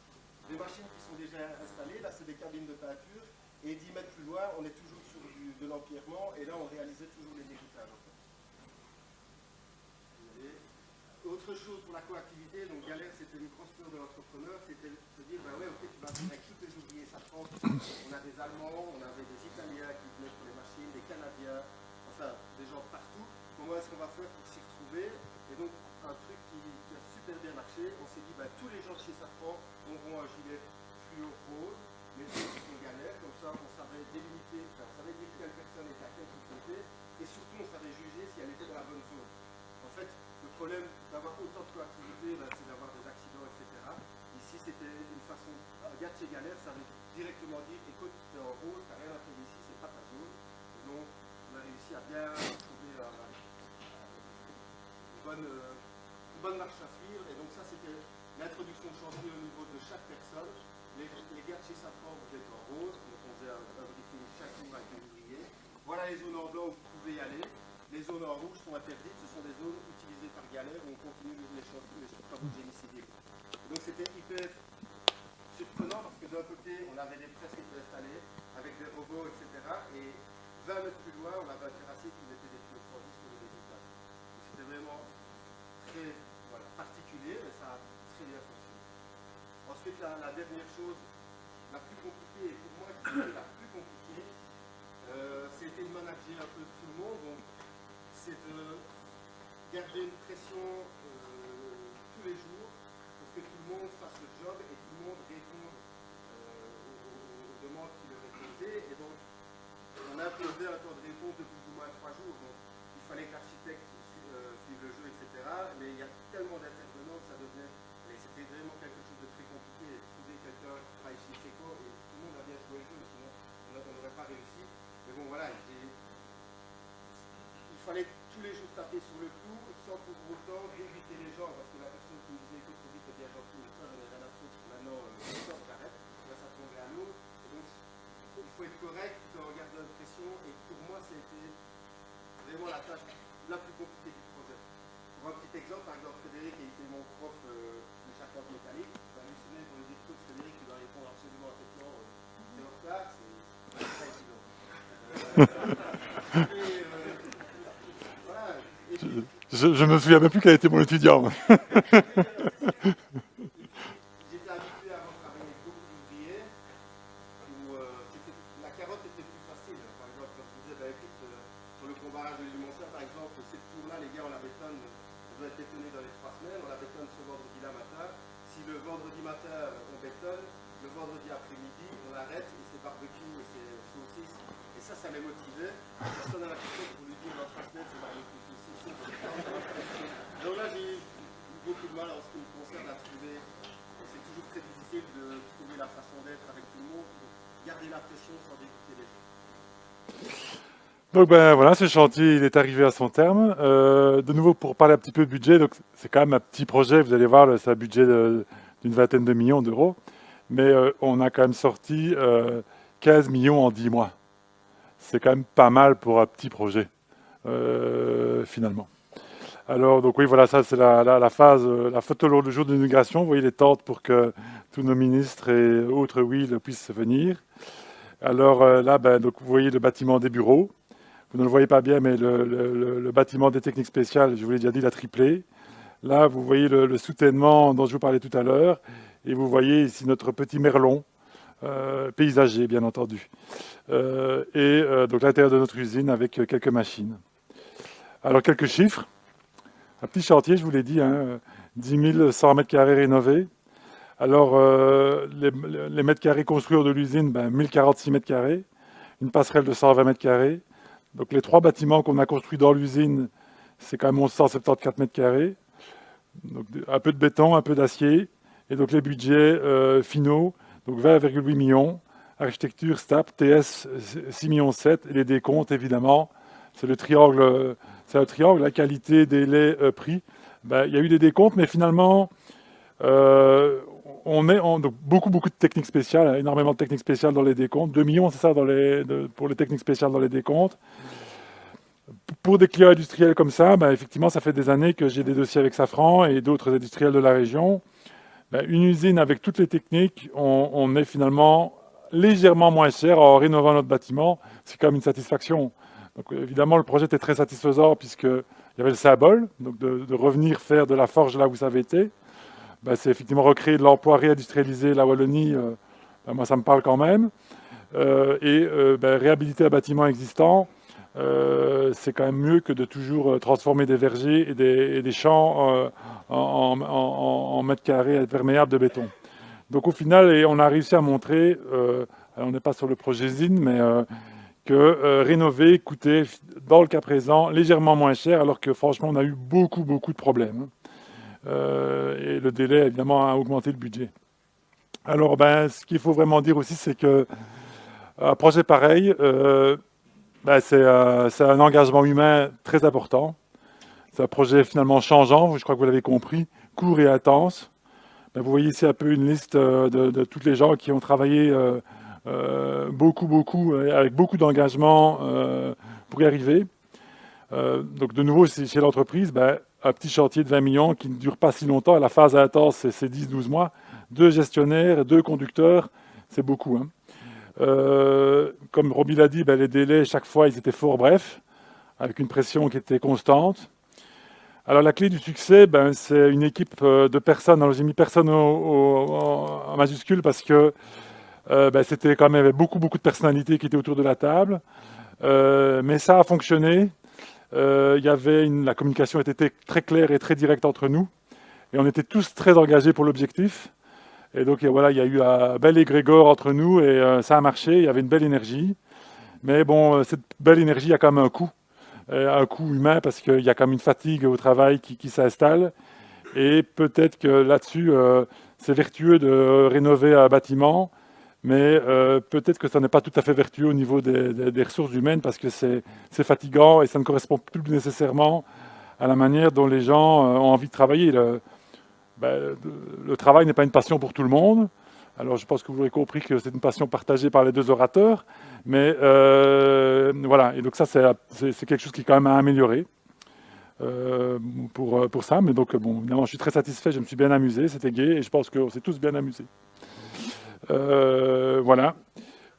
Speaker 2: des machines qui sont déjà installées, là c'est des cabines de peinture et 10 mètres plus loin on est toujours sur de l'empierrement et là on réalisait toujours les écoutages en fait. Autre chose pour la coactivité, donc Galère c'était une grosse peur de l'entrepreneur, c'était de se dire ouais ok tu vas venir avec tous les ouvriers Safran, on a des Allemands, on avait des Italiens qui venaient pour les machines, des Canadiens, enfin des gens partout, comment est-ce qu'on va faire pour s'y retrouver? Et donc un truc qui a super bien marché, on s'est dit tous les gens de chez Safran auront un gilet fluo rose, mais c'est une Galère, comme ça on savait délimiter, on savait dire quelle personne était à quelle société, et surtout on savait juger si elle était dans la bonne zone. En fait, le problème d'avoir autant de coactivité, c'est d'avoir des accidents, etc. Ici, c'était une façon. Un gars de chez Galère, ça veut directement dire écoute, tu es en rose, tu n'as rien à faire ici, c'est pas ta zone. Et donc, on a réussi à bien trouver une bonne marche à suivre. Et donc, ça, c'était l'introduction de chantier au niveau de chaque personne. Les gars de chez Safran, vous êtes en rose, donc on faisait un briefing chaque jour avec les ouvriers. Voilà les zones en blanc où vous pouvez y aller. Les zones en rouge sont interdites, ce sont des zones utilisées par Galère où on continue les travaux de génie civil. Donc c'était hyper surprenant parce que d'un côté, on avait des presses qui étaient installées avec des robots, etc. Et 20 mètres plus loin, on avait un terrassier qui mettait des tuyaux de 110 pour les résultats. C'était vraiment très particulier, mais ça a très bien fonctionné. Ensuite, la dernière chose, la plus compliquée, et pour moi, qui était la plus compliquée, c'était de manager un peu tout le monde. Donc, c'est de garder une pression tous les jours pour que tout le monde fasse le job et tout le monde réponde aux demandes qui leur étaient posées. Et donc, on a imposé un temps de réponse de plus ou moins 3 jours. Donc, il fallait que l'architecte suive le jeu, etc. Mais il y a tellement d'intervenants que ça devenait. C'était vraiment quelque chose de très compliqué. Trouver quelqu'un qui travaille chez Seco et tout le monde a bien joué le jeu, sinon on n'aurait pas réussi. Mais bon, voilà, il fallait tous les jours taper sur le clou sans pour autant débiter les gens parce que la personne qui me disait écoute, Covid est bien gentil, mais ça, j'en ai rien à foutre. Maintenant, j'arrête. Là, ça tombait à l'eau. Donc, il faut être correct tout en gardant une pression. Et pour moi, c'était vraiment la tâche la plus compliquée du projet. Pour un petit exemple, Frédéric a été mon prof de charpente métallique. Je suis halluciné pour lui dire tout, Frédéric, tu dois répondre absolument à cette question. C'est en retard, c'est pas évident. Voilà. Et puis,
Speaker 1: Je me souviens même plus quel était mon étudiant.
Speaker 2: j'étais habitué à avoir travaillé avec beaucoup d'ouvriers où la carotte était plus facile. Par exemple, quand je disais, bah, écoute, sur le combarrage de l'immension, par exemple, cette tour-là, les gars, on la bétonne, on doit être bétonné dans les 3 semaines, on la bétonne ce vendredi-là matin. Si le vendredi matin, on bétonne, le vendredi après-midi, on arrête et c'est barbecue et c'est saucisse. Et ça les motivait. Personne n'a la question pour lui dire dans 3 semaines, c'est barbecue saucisse. Donc là, j'ai eu beaucoup de mal en ce qui me concerne à trouver. C'est toujours très difficile de trouver la façon d'être avec tout le monde, garder la pression sans dégoûter les gens.
Speaker 1: Donc ben voilà, ce chantier il est arrivé à son terme. De nouveau pour parler un petit peu de budget, donc c'est quand même un petit projet, vous allez voir, c'est un budget d'une vingtaine de millions d'euros, mais on a quand même sorti 15 millions en 10 mois. C'est quand même pas mal pour un petit projet, finalement. Alors donc oui voilà, ça c'est la phase, la photo le jour de l'inauguration. Vous voyez les tentes pour que tous nos ministres et autres puissent venir. Alors là, ben, donc, vous voyez le bâtiment des bureaux. Vous ne le voyez pas bien, mais le bâtiment des techniques spéciales, je vous l'ai déjà dit, il a triplé. Là, vous voyez le soutènement dont je vous parlais tout à l'heure. Et vous voyez ici notre petit merlon, paysager, bien entendu. Donc l'intérieur de notre usine avec quelques machines. Alors, quelques chiffres. Un petit chantier, je vous l'ai dit, hein, 10 100 mètres carrés rénovés. Alors, les mètres carrés construits de l'usine, ben, 1046 mètres carrés. Une passerelle de 120 mètres carrés. Donc les 3 bâtiments qu'on a construits dans l'usine, c'est quand même 1174 mètres carrés. Donc un peu de béton, un peu d'acier. Et donc les budgets finaux, donc 20,8 millions. Architecture, STAP, TS 6,7 millions. Et les décomptes, évidemment, c'est le triangle, la qualité, délai, prix. Ben, il y a eu des décomptes, mais finalement, on met donc beaucoup de techniques spéciales, énormément de techniques spéciales dans les décomptes. 2 millions, c'est ça, pour les techniques spéciales dans les décomptes. Pour des clients industriels comme ça, ben, effectivement, ça fait des années que j'ai des dossiers avec Safran et d'autres industriels de la région. Ben, une usine avec toutes les techniques, on est finalement légèrement moins cher en rénovant notre bâtiment. C'est quand même une satisfaction. Donc évidemment, le projet était très satisfaisant puisqu'il y avait le symbole, donc de revenir faire de la forge là où ça avait été. Ben, c'est effectivement recréer de l'emploi, réindustrialiser la Wallonie, ben, moi ça me parle quand même. Ben, réhabiliter un bâtiment existant, c'est quand même mieux que de toujours transformer des vergers et des champs en mètres carrés imperméables de béton. Donc au final, on a réussi à montrer, on n'est pas sur le projet ZIN, mais que rénover coûtait, dans le cas présent, légèrement moins cher, alors que franchement, on a eu beaucoup de problèmes. Et le délai, évidemment, a augmenté le budget. Alors, ben, ce qu'il faut vraiment dire aussi, c'est qu'un projet pareil, ben, c'est un engagement humain très important. C'est un projet finalement changeant, je crois que vous l'avez compris, court et intense. Ben, vous voyez ici un peu une liste de tous les gens qui ont travaillé avec beaucoup d'engagement pour y arriver. Donc de nouveau, chez l'entreprise, ben, un petit chantier de 20 millions qui ne dure pas si longtemps. La phase intense, c'est 10-12 mois. 2 gestionnaires, 2 conducteurs, c'est beaucoup. Hein. Comme Roby l'a dit, ben, les délais, chaque fois, ils étaient fort brefs, avec une pression qui était constante. Alors la clé du succès, ben, c'est une équipe de personnes. Alors j'ai mis personne en majuscule parce que ben, c'était quand même beaucoup de personnalités qui étaient autour de la table. Mais ça a fonctionné. La communication était très claire et très directe entre nous. Et on était tous très engagés pour l'objectif. Et donc voilà, il y a eu un bel égrégore entre nous et ça a marché. Il y avait une belle énergie. Mais bon, cette belle énergie a quand même un coût humain parce qu'il y a quand même une fatigue au travail qui s'installe. Et peut-être que là-dessus, c'est vertueux de rénover un bâtiment. Mais peut-être que ça n'est pas tout à fait vertueux au niveau des ressources humaines parce que c'est fatigant et ça ne correspond plus nécessairement à la manière dont les gens ont envie de travailler. Le travail n'est pas une passion pour tout le monde. Alors je pense que vous aurez compris que c'est une passion partagée par les 2 orateurs. Mais voilà, et donc ça c'est quelque chose qui est quand même à améliorer. pour ça. Mais donc, bon, évidemment, je suis très satisfait, je me suis bien amusé, c'était gai, et je pense qu'on s'est tous bien amusés. Voilà.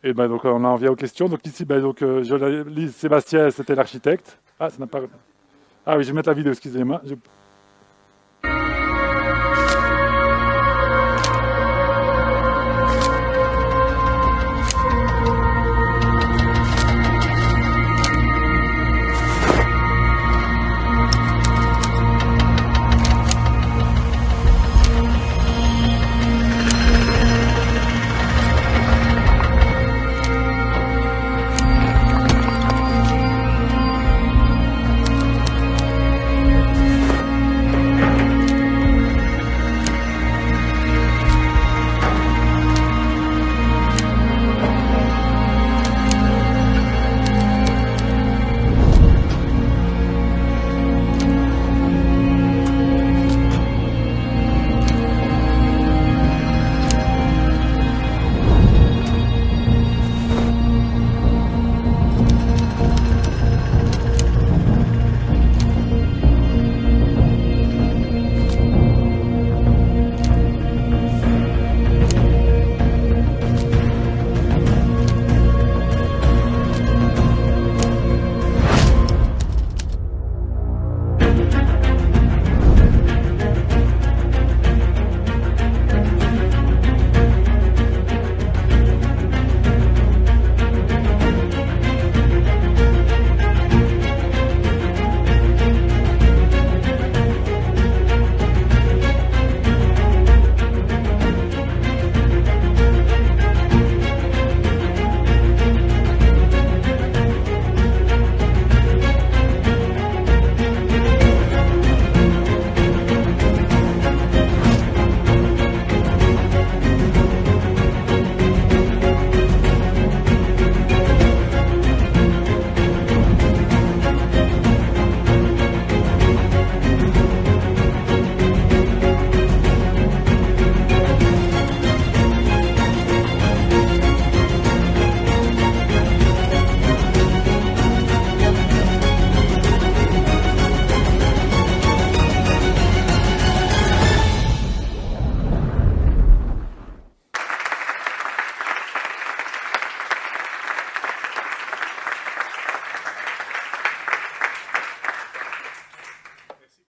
Speaker 1: Et ben donc on en vient aux questions. Donc ici, ben, donc, je lis Sébastien, c'était l'architecte. Ah, ça n'a pas... Ah oui, je vais mettre la vidéo, excusez-moi.